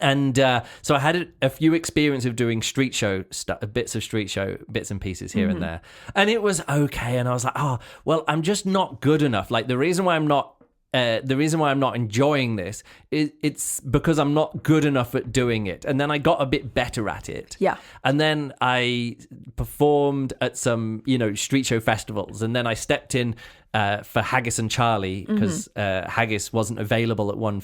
And so I had a few experience of doing street show stuff, bits and pieces here and there, and it was okay. And I was like, oh, well, I'm just not good enough. Like the reason why I'm not enjoying this is it's because I'm not good enough at doing it. And then I got a bit better at it. Yeah. And then I performed at some, street show festivals, and then I stepped in for Haggis and Charlie because Haggis wasn't available at one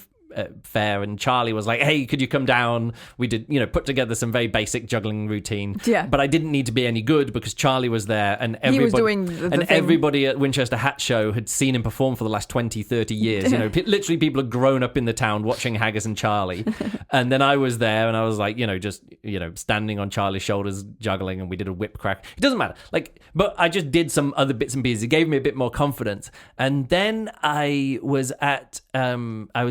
fair, and Charlie was like, hey, could you come down? We did put together some very basic juggling routine, but I didn't need to be any good because Charlie was there, and everybody, he was doing the thing. Everybody at Winchester Hat Show had seen him perform for the last 20-30 years. Literally people had grown up in the town watching Haggis and Charlie. And then I was there, and I was like, just standing on Charlie's shoulders juggling, and we did a whip crack. It doesn't matter, but I just did some other bits and pieces. It gave me a bit more confidence. And then I was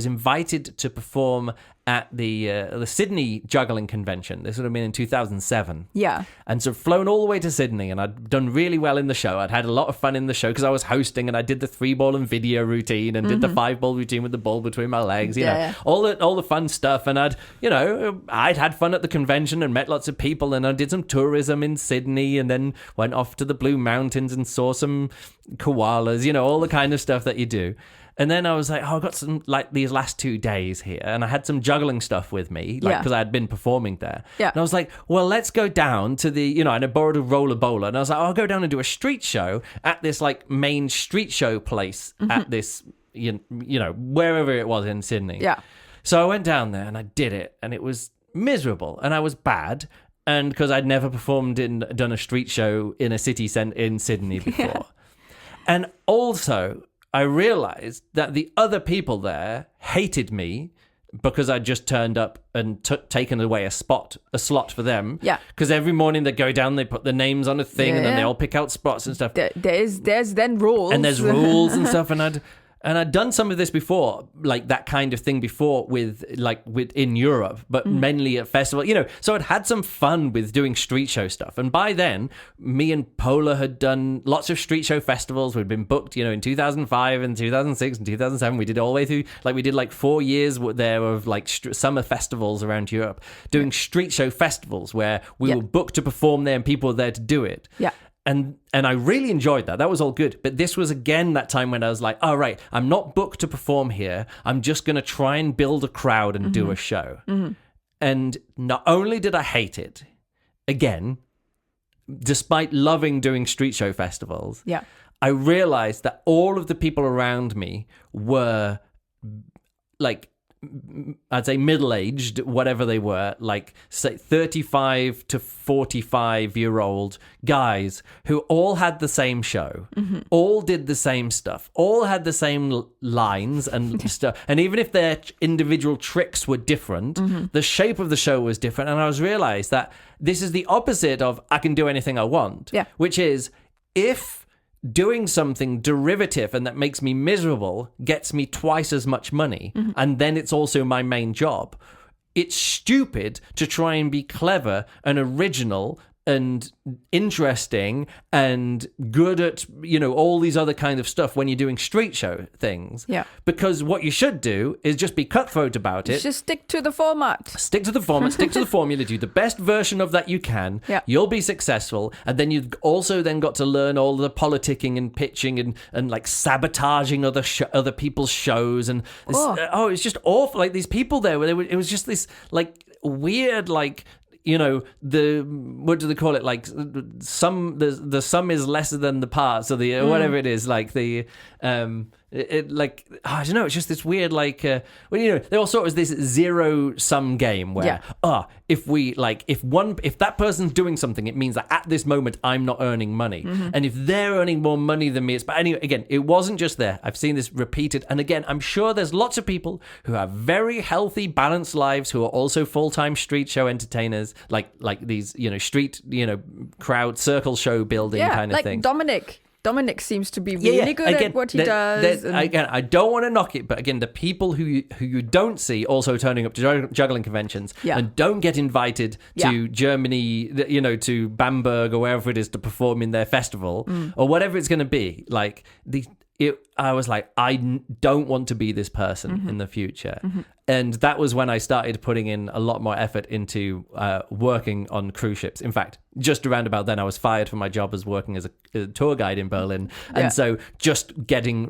invited to perform at the Sydney Juggling Convention. This would have been in 2007. Yeah. And so flown all the way to Sydney, and I'd done really well in the show. I'd had a lot of fun in the show because I was hosting, and I did the 3-ball and video routine and did the 5-ball routine with the ball between my legs, you know, all the fun stuff. And I'd had fun at the convention and met lots of people, and I did some tourism in Sydney, and then went off to the Blue Mountains and saw some koalas, all the kind of stuff that you do. And then I was like, I've got some, these last 2 days here. And I had some juggling stuff with me, because I had been performing there. Yeah. And I was like, well, let's go down to the, and I borrowed a roller bowler. And I was like, I'll go down and do a street show at this, main street show place at this, wherever it was in Sydney. Yeah. So I went down there and I did it. And it was miserable. And I was bad. And because I'd never done a street show in a city in Sydney before. Yeah. And also, I realized that the other people there hated me because I just turned up and taken away a slot for them. Yeah. Because every morning they go down, they put their names on a thing, and then they all pick out spots and stuff. There's then rules. And there's rules and stuff, and I'd done some of this before, that kind of thing before with in Europe, but mainly at festival, so I'd had some fun with doing street show stuff. And by then, me and Pola had done lots of street show festivals. We'd been booked, in 2005 and 2006 and 2007. We did all the way through, we did 4 years there of summer festivals around Europe, doing street show festivals where we were booked to perform there and people were there to do it. Yeah. And I really enjoyed that. That was all good. But this was, again, that time when I was like, all right, I'm not booked to perform here. I'm just going to try and build a crowd and do a show. And not only did I hate it, again, despite loving doing street show festivals, I realized that all of the people around me were, I'd say middle-aged, whatever they were, say 35 to 45-year-old guys who all had the same show, all did the same stuff, all had the same lines and stuff. And even if their individual tricks were different, the shape of the show was different. And I realized that this is the opposite of I can do anything I want, which is if doing something derivative and that makes me miserable gets me twice as much money, and then it's also my main job. It's stupid to try and be clever and original and interesting and good at, all these other kind of stuff when you're doing street show things. Yeah. Because what you should do is just be cutthroat about it. Just stick to the format. Stick to the format, stick to the formula, do the best version of that you can. Yeah. You'll be successful. And then you've also then got to learn all the politicking and pitching and sabotaging other people's shows. And this, it's just awful. These people there, it was just this weird, what do they call it? The sum is lesser than the parts, or the whatever it is. I don't know. It's just this weird, they all sort of this zero sum game where if that person's doing something, it means that at this moment I'm not earning money, and if they're earning more money than me, but anyway, again, it wasn't just there. I've seen this repeated, and again, I'm sure there's lots of people who have very healthy, balanced lives who are also full-time street show entertainers, like these street crowd circle show building kind of thing. Dominic seems to be really good at what he does. Again, I don't want to knock it, but again, the people who you don't see also turning up to juggling conventions and don't get invited to Germany, to Bamberg or wherever it is to perform in their festival or whatever it's going to be. I was like, don't want to be this person in the future. And that was when I started putting in a lot more effort into working on cruise ships. In fact, just around about then, I was fired from my job as working as a tour guide in Berlin. And so just being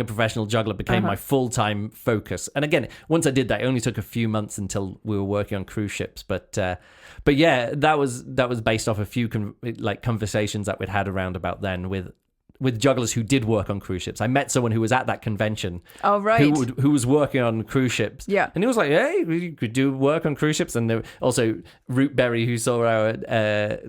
a professional juggler became my full-time focus. And again, once I did that, it only took a few months until we were working on cruise ships. But yeah, that was based off a few conversations that we'd had around about then with jugglers who did work on cruise ships. I met someone who was at that convention. Oh, right. Who was working on cruise ships. Yeah. And he was like, hey, you could do work on cruise ships. And there, also Rootberry, who saw our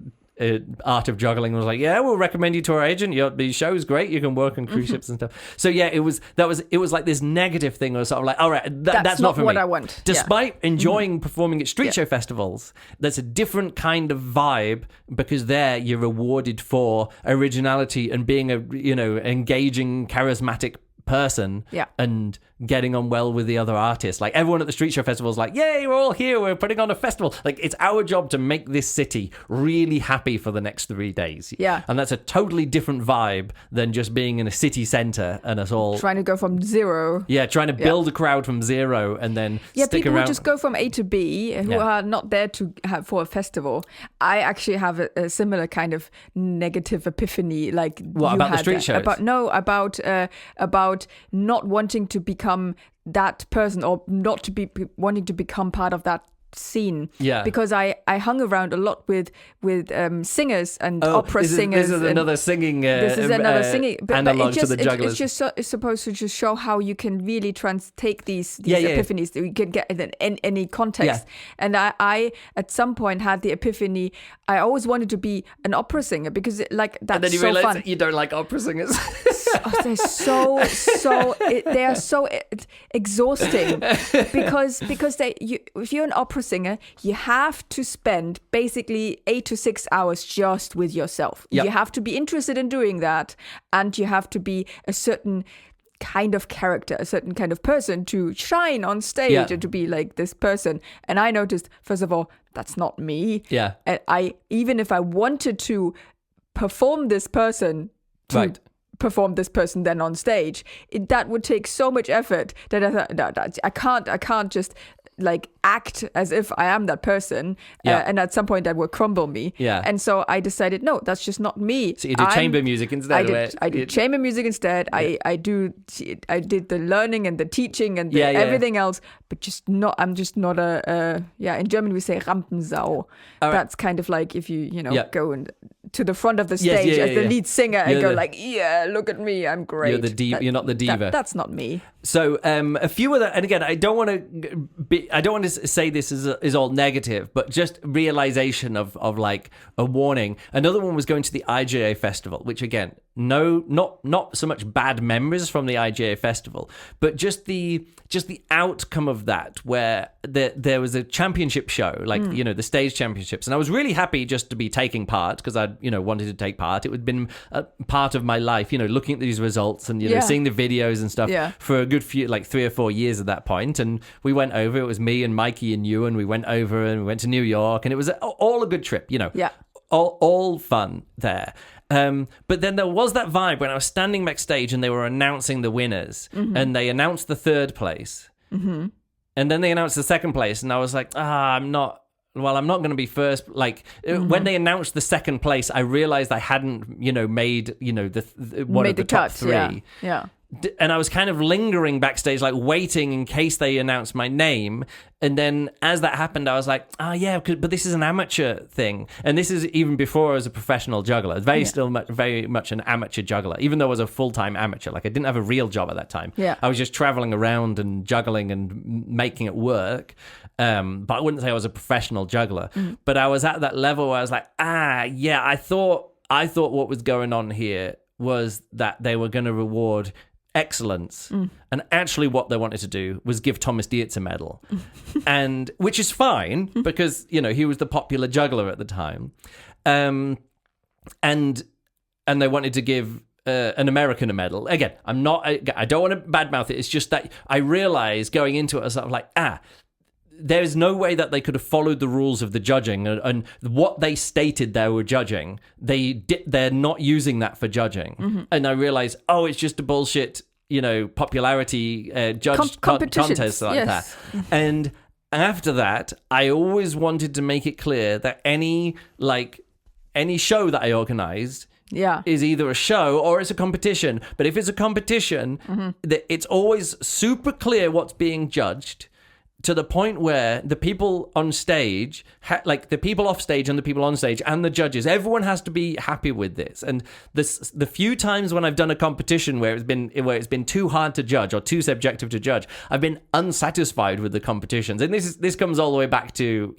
Art of Juggling, was like, yeah, we'll recommend you to our agent. The show's great. You can work on cruise ships and stuff. So yeah, it was like this negative thing. I was sort of like, all right, that's not for what me. I want. Despite enjoying performing at street show festivals, that's a different kind of vibe, because there you're rewarded for originality and being a engaging, charismatic person and getting on well with the other artists. Like, everyone at the street show festival is like, yay, we're all here, we're putting on a festival. Like, it's our job to make this city really happy for the next 3 days. Yeah. And that's a totally different vibe than just being in a city centre and us all trying to go from zero. Yeah, trying to build a crowd from zero and then stick people around. who just go from A to B, who are not there to have for a festival. I actually have a similar kind of negative epiphany, like what, about the street shows? About not wanting to become that person, or not to be wanting to become part of that scene. Yeah. Because I hung around a lot with singers and opera singers. This is another singing. This is another singing. But analog to the jugglers. It's just it's supposed to just show how you can really take these epiphanies that you can get in any context. Yeah. And I at some point had the epiphany. I always wanted to be an opera singer, because that's and then you so realize fun. that you don't like opera singers. They're they are so exhausting because if you're an opera singer, you have to spend basically 8 to 6 hours just with yourself. Yep. You have to be interested in doing that, and you have to be a certain kind of character, a certain kind of person to shine on stage and to be like this person. And I noticed, first of all, that's not me. Yeah. And even if I wanted to perform this person perform this person then on stage, that would take so much effort that I thought, no, I can't just like act as if I am that person, and at some point that would crumble me. And so I decided, no, that's just not me. So you do chamber music instead. I did chamber music instead. I did the learning and the teaching and everything else, but just not. I'm just not a in German we say Rampensau. That's kind of like if you go to the front of the stage as the lead singer and go like, look at me, I'm great. You're the diva. You're not the diva. That's not me. So a few other, and again, I don't want to say this is all negative, but just realization of like a warning. Another one was going to the IJA festival, which again, not so much bad memories from the IJA festival, but just the outcome of that, where there was a championship show, like the stage championships, and I was really happy just to be taking part, because I wanted to take part. It had been a part of my life, looking at these results and seeing the videos and stuff for a good few, like 3 or 4 years at that point. And we went over. It was me and Mikey and you, and we went over and we went to New York, and it was all a good trip. All fun there. But then there was that vibe when I was standing backstage and they were announcing the winners, and they announced the third place, and then they announced the second place, and I was like, I'm not going to be first. Like when they announced the second place, I realized I hadn't, made, one of the top three. Yeah. And I was kind of lingering backstage, like waiting in case they announced my name. And then as that happened, I was like, but this is an amateur thing. And this is even before I was a professional juggler. Very much an amateur juggler, even though I was a full-time amateur. Like I didn't have a real job at that time. Yeah. I was just traveling around and juggling and making it work. But I wouldn't say I was a professional juggler. But I was at that level where I was like, I thought what was going on here was that they were going to reward excellence, and actually what they wanted to do was give Thomas Dietz a medal, and which is fine because he was the popular juggler at the time, and they wanted to give an American a medal. Again, I don't want to badmouth it. It's just that I realized going into it, I was sort of like, there's no way that they could have followed the rules of the judging, and what they stated they were judging, they're not using that for judging. And I realized, it's just a bullshit, popularity contest like that. And after that, I always wanted to make it clear that any show that I organized is either a show or it's a competition. But if it's a competition, it's always super clear what's being judged, to the point where the people on stage, the people off stage and the people on stage and the judges, everyone has to be happy with this. And the few times when I've done a competition where it's been too hard to judge or too subjective to judge, I've been unsatisfied with the competitions. And this comes all the way back to,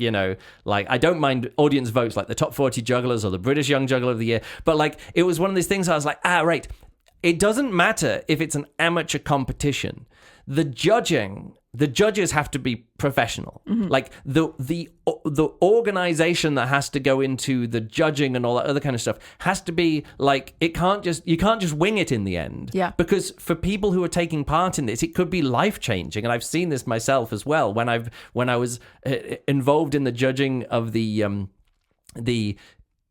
I don't mind audience votes like the top 40 jugglers or the British Young Juggler of the Year, but it was one of these things I was like, right, it doesn't matter if it's an amateur competition. The judges have to be professional. Like the organization that has to go into the judging and all that other kind of stuff has to be like, you can't just wing it in the end. Yeah. Because for people who are taking part in this, it could be life changing. And I've seen this myself as well when I was involved in the judging of the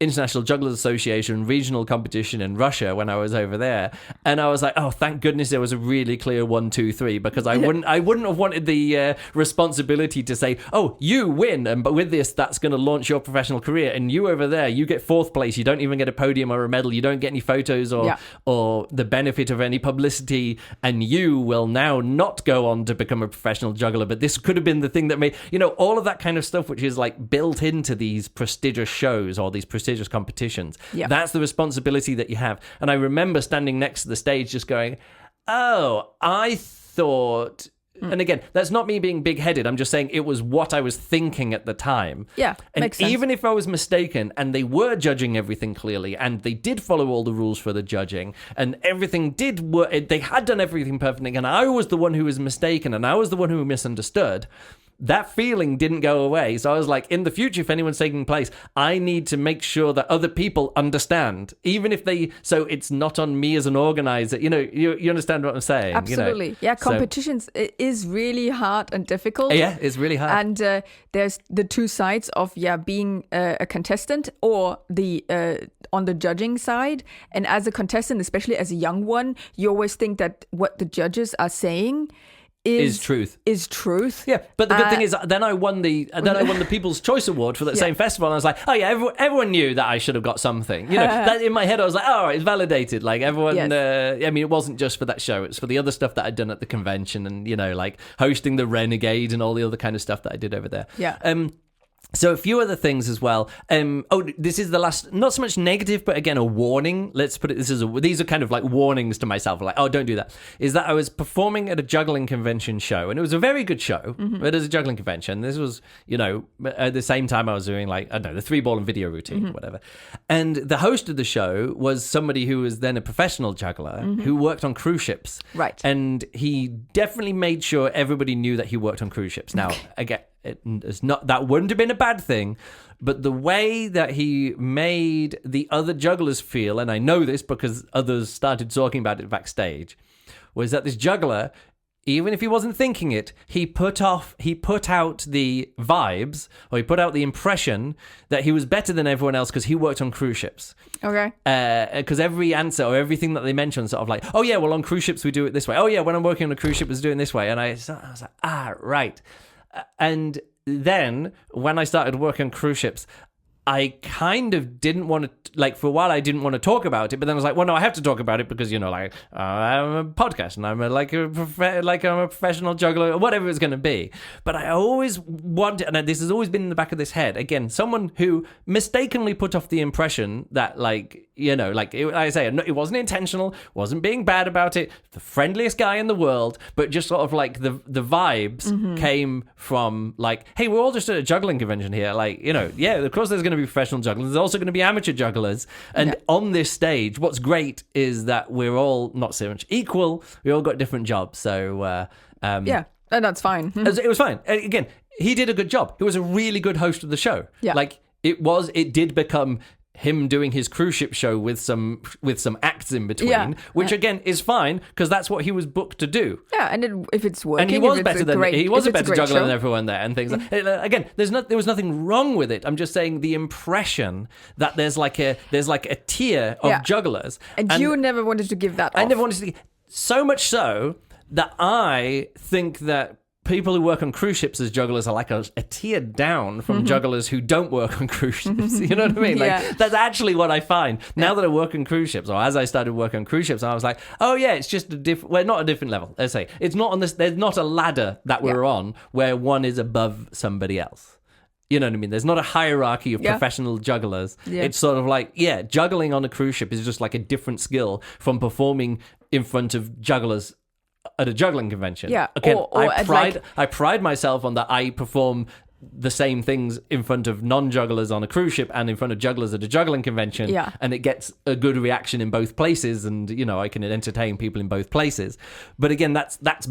International Jugglers Association regional competition in Russia when I was over there, and I was like, thank goodness there was a really clear 1, 2, 3, because I wouldn't have wanted the responsibility to say, you win, but with this that's going to launch your professional career, and you over there, you get 4th place, you don't even get a podium or a medal, you don't get any photos or the benefit of any publicity, and you will now not go on to become a professional juggler. But this could have been the thing that made, all of that kind of stuff, which is like built into these prestigious shows or these prestigious competitions. That's the responsibility that you have. And I remember standing next to the stage just going, I thought, and again, that's not me being big-headed, I'm just saying it was what I was thinking at the time. And makes sense. Even if I was mistaken and they were judging everything clearly and they did follow all the rules for the judging and everything did work, they had done everything perfectly, and I was the one who was mistaken and I was the one who misunderstood, that feeling didn't go away. So I was like, in the future, if anyone's taking place, I need to make sure that other people understand, even if so it's not on me as an organizer. You understand what I'm saying? Absolutely. Competitions is really hard and difficult. Yeah, it's really hard. And there's the two sides of being a contestant or the on the judging side. And as a contestant, especially as a young one, you always think that what the judges are saying is truth. Yeah, but the good thing is, then I won the People's Choice Award for that same festival, and I was like, everyone knew that I should have got something. That in my head I was like, it's validated. Like everyone, it wasn't just for that show; it's for the other stuff that I'd done at the convention, and like hosting the Renegade and all the other kind of stuff that I did over there. So a few other things as well. This is the last, not so much negative, but again, a warning. Let's put it, these are kind of like warnings to myself, like, don't do that. Is that I was performing at a juggling convention show, and it was a very good show, but as a juggling convention, this was, at the same time I was doing the 3-ball and video routine or whatever. And the host of the show was somebody who was then a professional juggler who worked on cruise ships. Right. And he definitely made sure everybody knew that he worked on cruise ships. Now, again, it's not, that wouldn't have been a bad thing, but the way that he made the other jugglers feel, and I know this because others started talking about it backstage, was that this juggler, even if he wasn't thinking it, he put out the vibes, or he put out the impression that he was better than everyone else because he worked on cruise ships. Okay. Because every answer or everything that they mentioned, sort of like, on cruise ships we do it this way. When I'm working on a cruise ship, it's doing this way. And I was like, right. And then when I started working on cruise ships, I kind of didn't want to, for a while I didn't want to talk about it, but then I was like, well, no, I have to talk about it because, I'm a podcast and I'm a professional juggler or whatever it's going to be. But I always wanted, and this has always been in the back of this head, again, someone who mistakenly put off the impression that it wasn't intentional, wasn't being bad about it, the friendliest guy in the world, but just sort of the vibes came from hey, we're all just at a juggling convention here. Of course there's going to be professional jugglers. There's also going to be amateur jugglers. And on this stage, what's great is that we're all not so much equal. We all got different jobs. So, and that's fine. It was fine. Again, he did a good job. He was a really good host of the show. Yeah. It did become him doing his cruise ship show with some acts in between, Yeah. which again is fine because that's what he was booked to do. Yeah, and if it's working, And he was if it's better than great, he was if a it's better great juggler show. than everyone there and things. Again, there was nothing wrong with it. I'm just saying the impression that there's like a tier of Yeah. jugglers, And you never wanted to give that. I off. never wanted to. So much so that I think that people who work on cruise ships as jugglers are like a tier down from jugglers who don't work on cruise ships. You know what I mean? Like Yeah. that's actually what I find now that I work on cruise ships, or as I started working on cruise ships, I was like, oh yeah, it's just a different. Well, not a different level. Let's say it's not on this. There's not a ladder that we're on where one is above somebody else. You know what I mean? There's not a hierarchy of professional jugglers. Yeah. It's sort of like, juggling on a cruise ship is just like a different skill from performing in front of jugglers at a juggling convention. Yeah. Again, Or at I pride myself on that I perform the same things in front of non-jugglers on a cruise ship and in front of jugglers at a juggling convention. Yeah. And it gets a good reaction in both places, and I can entertain people in both places. But again, that's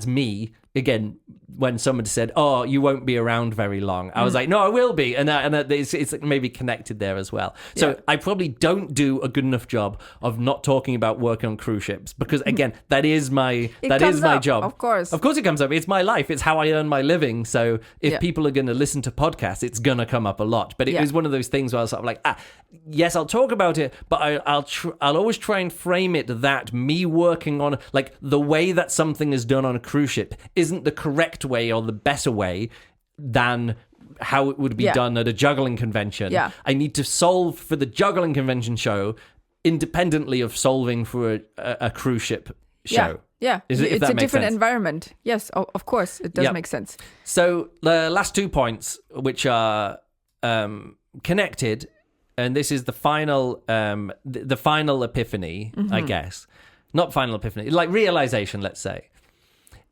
me. Again, when someone said, "Oh, you won't be around very long," I was like, "No, I will be," and it's maybe connected there as well. So I probably don't do a good enough job of not talking about working on cruise ships because, again, that is my job. Of course, it comes up. It's my life. It's how I earn my living. So if people are going to listen to podcasts, it's going to come up a lot. But it was one of those things where I was sort of like, yes, I'll talk about it, but I'll always try and frame it that me working on like the way that something is done on a cruise ship isn't the correct way or the better way than how it would be done at a juggling convention. Yeah. I need to solve for the juggling convention show independently of solving for a cruise ship show. Yeah. If It's that a makes different sense. environment. Yes, of course, it does make sense. So the last 2 points, which are connected, and this is the final, the final epiphany, I guess. Not final epiphany, like realization, let's say,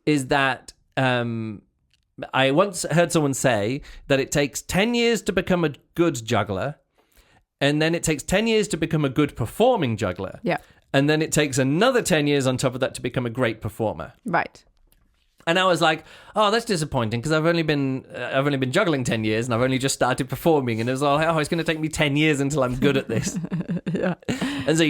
is that I once heard someone say that it takes 10 years to become a good juggler, and then it takes 10 years to become a good performing juggler. Yeah. And then it takes another 10 years on top of that to become a great performer. Right. And I was like, oh, that's disappointing because I've only been juggling 10 years and I've only just started performing. And it was all, it's going to take me 10 years until I'm good at this. Yeah. And so,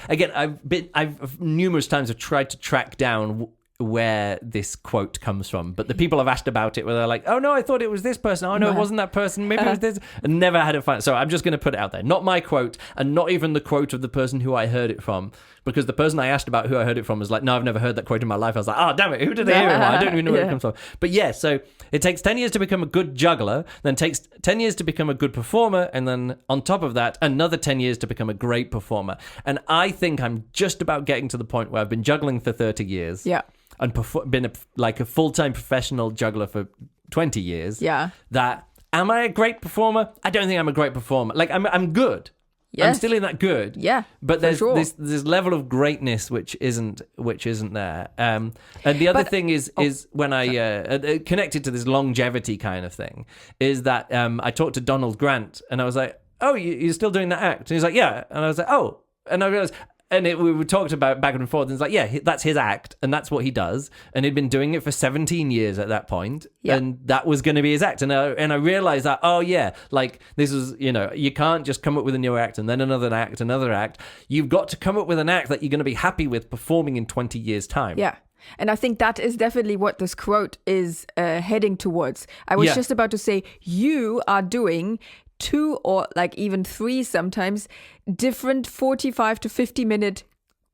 again, I've numerous times have tried to track down where this quote comes from, but the people I've asked about it where they're like, oh no, I thought it was this person, oh no, it wasn't that person, maybe it was this, and never had it find. So I'm just going to put it out there, not my quote and not even the quote of the person who I heard it from, because the person I asked about who I heard it from was like, no, I've never heard that quote in my life. I was like, oh damn it, who did I hear it from? I don't even know where it comes from. But yeah, so it takes 10 years to become a good juggler, then takes 10 years to become a good performer, and then on top of that another 10 years to become a great performer. And I think I'm just about getting to the point where I've been juggling for 30 years. Yeah. And been a full-time professional juggler for 20 years. Yeah. That, am I a great performer? I don't think I'm a great performer. Like, I'm good. Yes. I'm still in that good. Yeah. But there's sure. this level of greatness which isn't there. And the other thing is when I connected to this longevity kind of thing is that I talked to Donald Grant and I was like, oh, you're still doing that act? And he's like, yeah. And I was like, oh. And I realized... And we talked about back and forth, and it's like, yeah, that's his act, and that's what he does. And he'd been doing it for 17 years at that point, and that was going to be his act. And I realized that, oh yeah, like this is, you can't just come up with a new act and then another act. You've got to come up with an act that you're going to be happy with performing in 20 years' time. Yeah. And I think that is definitely what this quote is heading towards. I was just about to say, you are doing 2 or like even 3 sometimes different 45 to 50 minute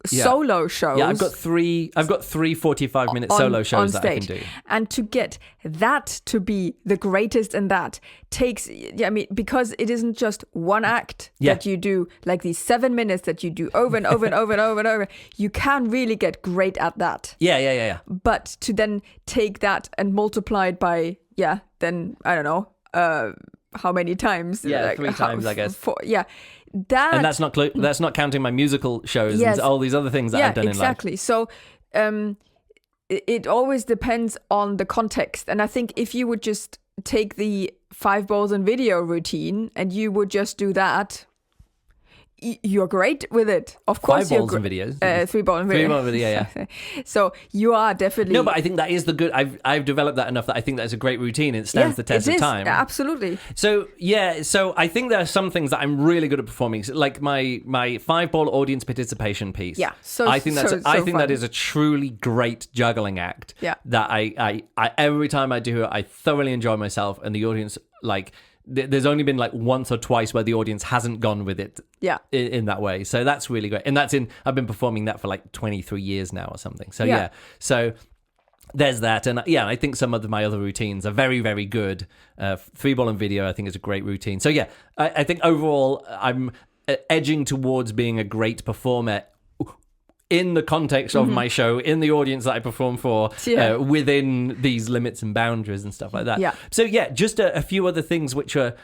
solo shows. Yeah, I've got three 45-minute solo shows that I can do. And to get that to be the greatest in that takes, because it isn't just one act that you do, like these 7 minutes that you do over and over and over and over and over. You can really get great at that. Yeah. But to then take that and multiply it by, then, I don't know, how many times? Yeah, like 3 times, I guess. 4, and that's not counting my musical shows and all these other things that I've done in life. Exactly. So it always depends on the context. And I think if you would just take the 5 balls and video routine and you would just do that, you're great with it. Of course, 5 balls and videos. 3 ball and video. 3 ball video, yeah. So you are definitely... No, but I think that is the good... I've developed that enough that I think that's a great routine. It stands the test of time. Absolutely. So, so I think there are some things that I'm really good at performing. Like my 5-ball audience participation piece. Yeah. I think that is a truly great juggling act. Yeah. That I every time I do it, I thoroughly enjoy myself, and the audience, like... There's only been like once or twice where the audience hasn't gone with it in that way. So that's really great. And I've been performing that for like 23 years now or something. So so there's that. And I think some of my other routines are very, very good. 3-ball and video, I think, is a great routine. So I think overall I'm edging towards being a great performer in the context of my show, in the audience that I perform for, within these limits and boundaries and stuff like that. Yeah. So just a few other things which are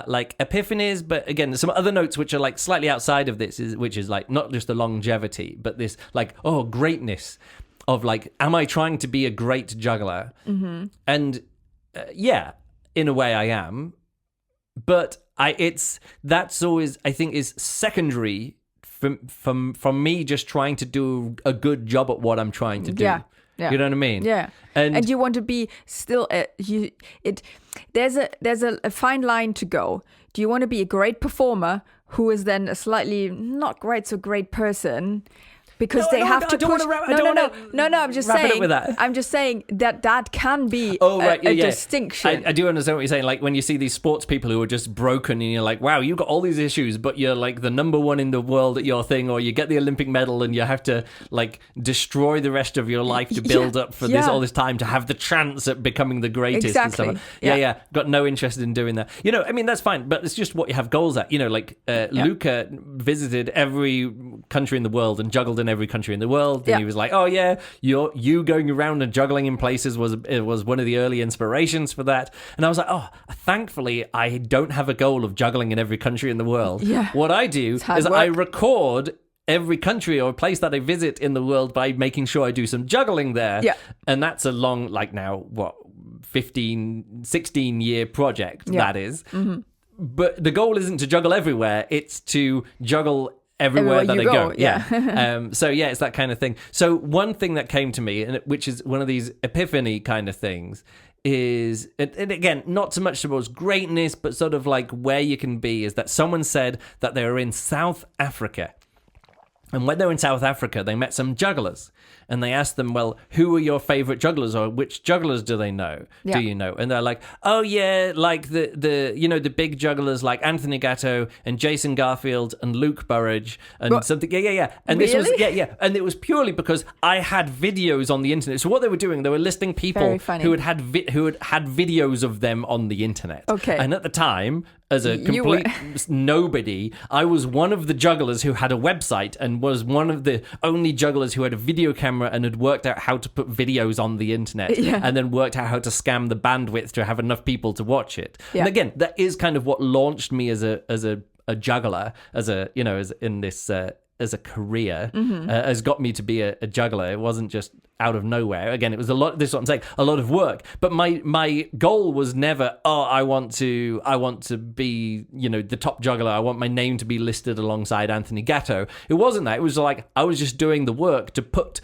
like epiphanies, but again, some other notes which are like slightly outside of this, which is like not just the longevity, but this like greatness of like, am I trying to be a great juggler? Mm-hmm. And in a way I am, but that's always, I think, is secondary from me just trying to do a good job at what I'm trying to do. Yeah. You know what I mean? Yeah. And you want to be still there's a fine line to go. Do you want to be a great performer who is then a slightly not quite so great person? Because they have to push. I'm just saying. I'm just saying that can be a distinction. I do understand what you're saying. Like when you see these sports people who are just broken, and you're like, "Wow, you've got all these issues, but you're like the number one in the world at your thing," or you get the Olympic medal, and you have to like destroy the rest of your life to build up for all this time to have the chance at becoming the greatest. Exactly. And stuff. Got no interest in doing that. You know, I mean, that's fine, but it's just what you have goals at. You know, like Luca visited every country in the world and juggled in every country in the world, and he was like, "Oh yeah, you going around and juggling in places was one of the early inspirations for that." And I was like, "Oh, thankfully, I don't have a goal of juggling in every country in the world. Yeah. What I do is I record every country or place that I visit in the world by making sure I do some juggling there. Yeah. And that's a long, like now, 16 year project that is. Mm-hmm. But the goal isn't to juggle everywhere; it's to juggle everywhere that I go. It's that kind of thing. So one thing that came to me, and which is one of these epiphany kind of things, is, and again, not so much towards greatness, but sort of like where you can be, is that someone said that they were in South Africa. And when they were in South Africa, they met some jugglers. And they asked them, well, who are your favorite jugglers, or which jugglers do they know? Yeah. Do you know? And they're like, oh yeah, like the big jugglers like Anthony Gatto and Jason Garfield and Luke Burridge and something. Yeah. And really? This was and it was purely because I had videos on the internet. So what they were doing, they were listing people who had videos of them on the internet. Okay. And at the time, as a complete nobody, I was one of the jugglers who had a website and was one of the only jugglers who had a video camera and had worked out how to put videos on the internet and then worked out how to scam the bandwidth to have enough people to watch it. Yeah. And again, that is kind of what launched me as a juggler, as a career, has got me to be a juggler. It wasn't just out of nowhere. Again, it was a lot. This is what I'm saying, a lot of work. But my goal was never, I want to be, the top juggler. I want my name to be listed alongside Anthony Gatto. It wasn't that. It was like I was just doing the work to put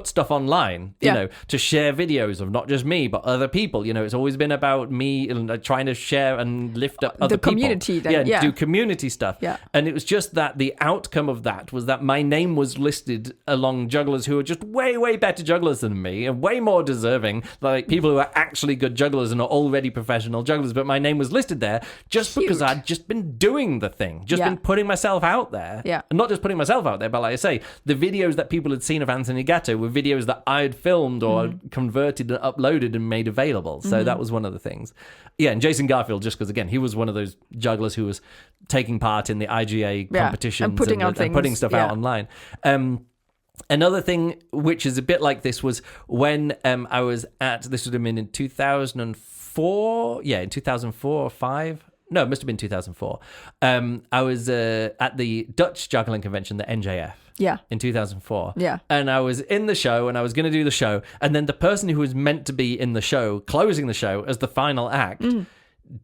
stuff online, to share videos of not just me, but other people. It's always been about me and trying to share and lift up other people. The community. Do community stuff. Yeah. And it was just that the outcome of that was that my name was listed along jugglers who are just way, way better jugglers than me and way more deserving, like people who are actually good jugglers and are already professional jugglers. But my name was listed there just because I'd just been doing the thing, been putting myself out there. Yeah. And not just putting myself out there, but like I say, the videos that people had seen of Anthony Gatto were videos that I had filmed or converted and uploaded and made available. So that was one of the things. Yeah, and Jason Garfield, just because, again, he was one of those jugglers who was taking part in the IGA competitions and putting stuff out online. Another thing which is a bit like this was when I was this would have been in 2004. Yeah, in 2004 or 5. No, it must have been 2004. I was at the Dutch Juggling Convention, the NJF. Yeah. In 2004. Yeah. And I was in the show and I was going to do the show. And then the person who was meant to be in the show, closing the show as the final act,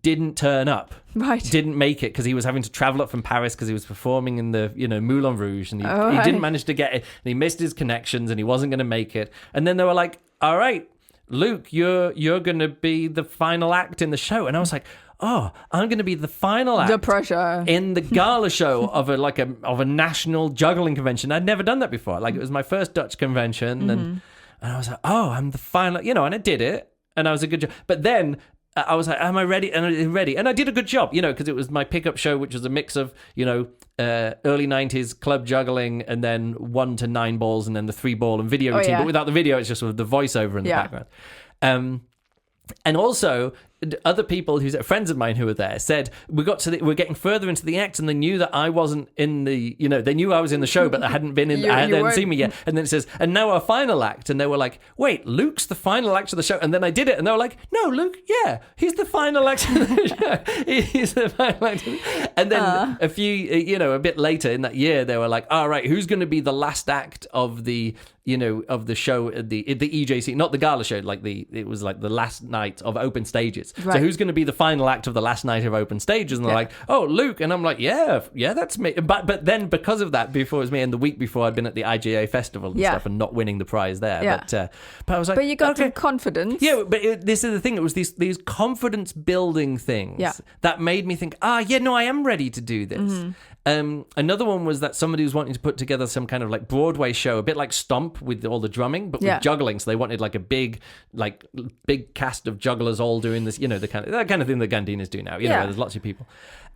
didn't turn up. Right. Didn't make it because he was having to travel up from Paris because he was performing in the, Moulin Rouge, and he right. didn't manage to get it, and he missed his connections, and he wasn't going to make it. And then they were like, all right, Luke, you're going to be the final act in the show. And I was like, oh, I'm going to be the final act. The pressure. In the gala show of a national juggling convention. I'd never done that before. Like, it was my first Dutch convention, and I was like, oh, I'm the final, and I did it, and I was a good job. But then I was like, am I ready? And I was ready. And I did a good job, because it was my pickup show, which was a mix of, early 90s club juggling, and then 1 to 9 balls, and then the 3 ball and video routine. But without the video, it's just sort of the voiceover in the background. And also, other people friends of mine who were there said we're getting further into the act, and they knew that I wasn't in the, they knew I was in the show, but I hadn't been in. I hadn't seen me yet. And then it says, and now our final act, and they were like, wait, Luke's the final act of the show. And then I did it, and they were like, no, Luke, yeah, he's the final act of the show. He's the final act. And then a few, a bit later in that year, they were like, all right, who's going to be the last act of the of the show, the EJC, not the gala show, it was like the last night of open stages. Right. So who's going to be the final act of the last night of open stages? And they're like, oh, Luke. And I'm like, yeah, that's me. But then because of that, before it was me, and the week before I'd been at the IGA festival and stuff and not winning the prize there. Yeah. But I was like, but you got some confidence. Yeah, but this is the thing. It was these confidence building things that made me think, I am ready to do this. Mm-hmm. Another one was that somebody was wanting to put together some kind of like Broadway show, a bit like Stomp with all the drumming, but with juggling. So they wanted like a big cast of jugglers all doing this, that kind of thing that Gandinas do now. Where there's lots of people.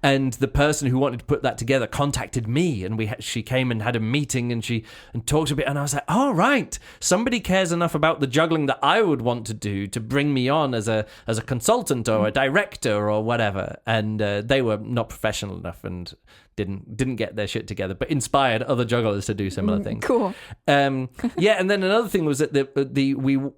And the person who wanted to put that together contacted me, and she came and had a meeting, and talked a bit, and I was like, oh, right, somebody cares enough about the juggling that I would want to do to bring me on as a consultant or a director or whatever. And they were not professional enough and didn't get their shit together, but inspired other jugglers to do similar things. Cool. And then another thing was that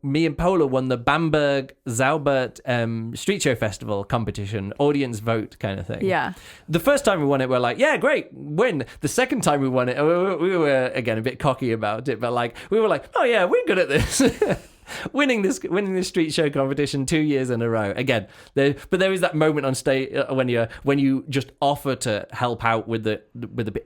me and Paula won the Bamberg Zaubert Street Show Festival competition, audience vote kind of thing. Yeah. The first time we won it, we're like, yeah, great, win. The second time we won it, we were again a bit cocky about it, but we were like, oh yeah, we're good at this. Winning this street show competition 2 years in a row again. But there is that moment on stage when you just offer to help out with the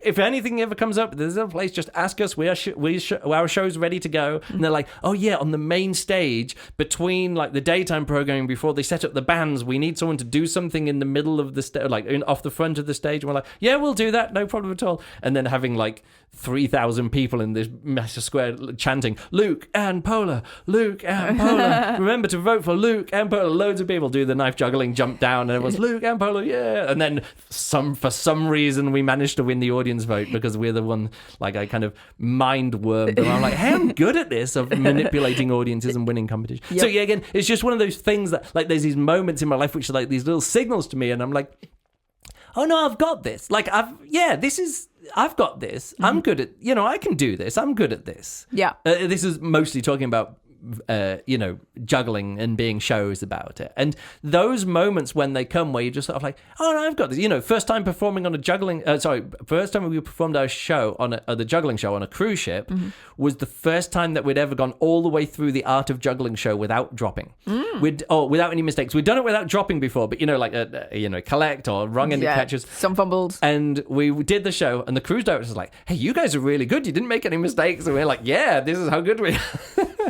if anything ever comes up, there's a place, just ask us. Our show's ready to go. And they're like, oh yeah, on the main stage between like the daytime programming before they set up the bands, we need someone to do something in the middle of the stage, off the front of the stage. And we're like, yeah, we'll do that, no problem at all. And then having like 3,000 people in this massive square chanting, Luke and Paula, Luke and Paula, remember to vote for Luke and Paula. Loads of people do the knife juggling, jump down, and it was Luke and Paula, yeah. And then for some reason we managed to win the audience vote because we're the one, like I kind of mind wormed, and I'm like, hey, I'm good at this, of manipulating audiences and winning competition. Yep. So yeah, again, it's just one of those things that like there's these moments in my life which are like these little signals to me, and I'm like, oh no, I've got this. Like I've got this. Mm-hmm. I'm good at, I can do this. I'm good at this. Yeah. This is mostly talking about, juggling and being shows about it. And those moments when they come where you're just sort of like, oh, no, I've got this. First time performing on first time we performed our show on the juggling show on a cruise ship was the first time that we'd ever gone all the way through the Art of Juggling show without dropping. Without any mistakes. We'd done it without dropping before, but collect or wrong-ended catches. Some fumbles. And we did the show, and the cruise director was like, hey, you guys are really good. You didn't make any mistakes. And we're like, yeah, this is how good we are.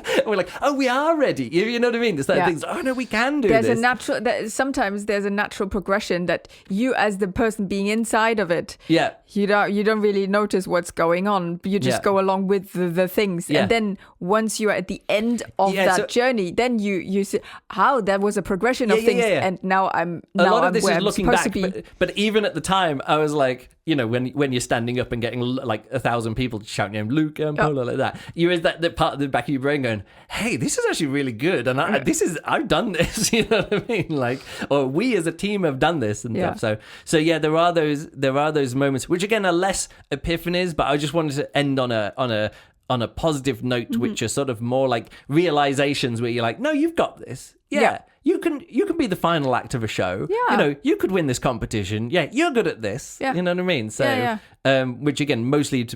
And we're like, oh, we are ready. You know what I mean? It's like things, oh no, we can do this. Sometimes there's a natural progression that you, as the person being inside of it, you don't really notice what's going on. You just go along with the things. And then once you are at the end of that journey, then you see how there was a progression of things. And now I'm a lot of this where is I'm looking supposed back, to be. but even at the time, I was like, when you're standing up and getting like 1,000 people shouting Luke and Paula like that, you is that part of the back of your brain going, hey, this is actually really good, and I've done this, you know what I mean? Like, or we as a team have done this and stuff. So yeah, there are those moments which again are less epiphanies, but I just wanted to end on a positive note, which are sort of more like realizations where you're like, no, you've got this. Yeah. You can be the final act of a show. Yeah. You could win this competition. Yeah, you're good at this. Yeah. You know what I mean? So, which again, mostly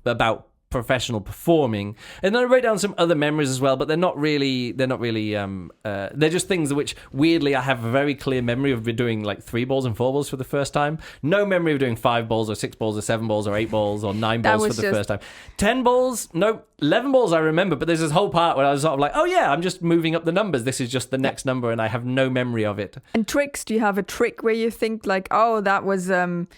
about professional performing. And then I wrote down some other memories as well, but they're not really they're just things which weirdly I have a very clear memory of doing like 3 balls and 4 balls for the first time. No memory of doing 5 balls or 6 balls or 7 balls or 8 balls or 9 balls for the first time. 10 balls, no. 11 balls I remember, but there's this whole part where I was sort of like, oh yeah, I'm just moving up the numbers. This is just the next number and I have no memory of it. And tricks, do you have a trick where you think like, oh, that was, I don't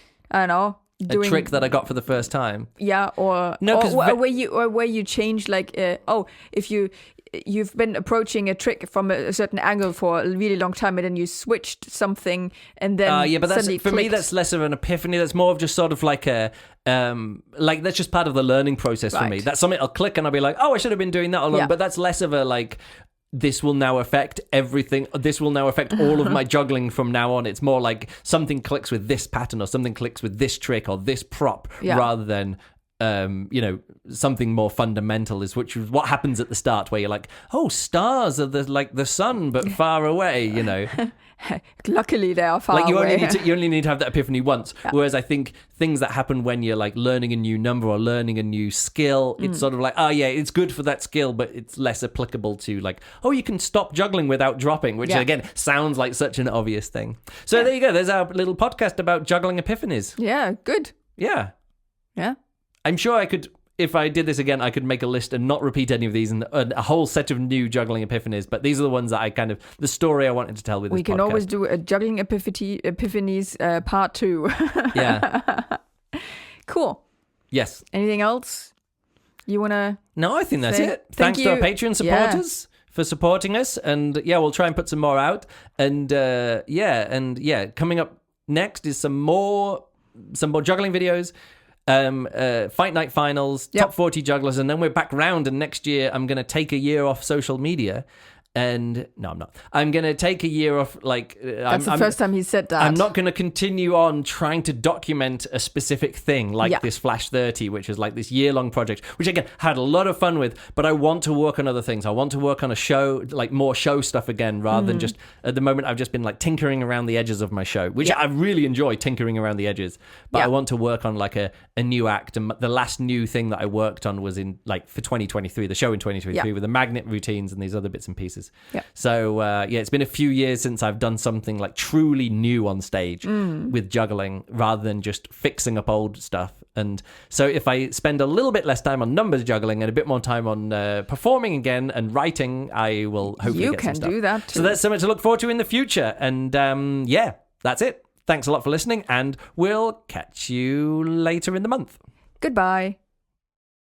know, a trick that I got for the first time? Yeah, or where you change like, if you've been approaching a trick from a certain angle for a really long time and then you switched something and then yeah, but that's, for clicked. me that's less of an epiphany. That's more of just sort of like a like that's just part of the learning process for me. That's something I'll click and I'll be like, oh, I should have been doing that all along. But that's less of a like, this will now affect everything. This will now affect all of my juggling from now on. It's more like something clicks with this pattern or something clicks with this trick or this prop rather than something more fundamental, which is what happens at the start where you're like, oh, stars are the sun but far away, Luckily they are far like you away. You only need to have that epiphany once. Whereas I think things that happen when you're like learning a new number or learning a new skill, it's sort of like, oh yeah, it's good for that skill, but it's less applicable to like, oh, you can stop juggling without dropping, which again sounds like such an obvious thing. So there you go. There's our little podcast about juggling epiphanies. Yeah, good. Yeah. Yeah. I'm sure I could, if I did this again, I could make a list and not repeat any of these and a whole set of new juggling epiphanies. But these are the ones that I the story I wanted to tell with this podcast. We can always do a juggling epiphanies part 2. Yeah. Cool. Yes. Anything else you want to No, I think that's say? it. Thanks to our Patreon supporters for supporting us. And we'll try and put some more out. And coming up next is some more juggling videos. Fight night finals, top 40 jugglers, and then we're back round, and next year I'm going to take a year off social media. And no, I'm not. I'm going to take a year off. Like that's the first time he said that. I'm not going to continue on trying to document a specific thing like this Flash 30, which is like this year-long project, which again had a lot of fun with. But I want to work on other things. I want to work on a show, like more show stuff again, rather than just at the moment I've just been like tinkering around the edges of my show, which I really enjoy tinkering around the edges. But I want to work on like a new act. And the last new thing that I worked on was in like for 2023, the show in 2023 with the magnet routines and these other bits and pieces. Yeah. So it's been a few years since I've done something like truly new on stage with juggling rather than just fixing up old stuff. And so if I spend a little bit less time on numbers juggling and a bit more time on performing again and writing, I will hopefully get some stuff. You can do that too. So that's something to look forward to in the future. And that's it. Thanks a lot for listening, and we'll catch you later in the month. Goodbye.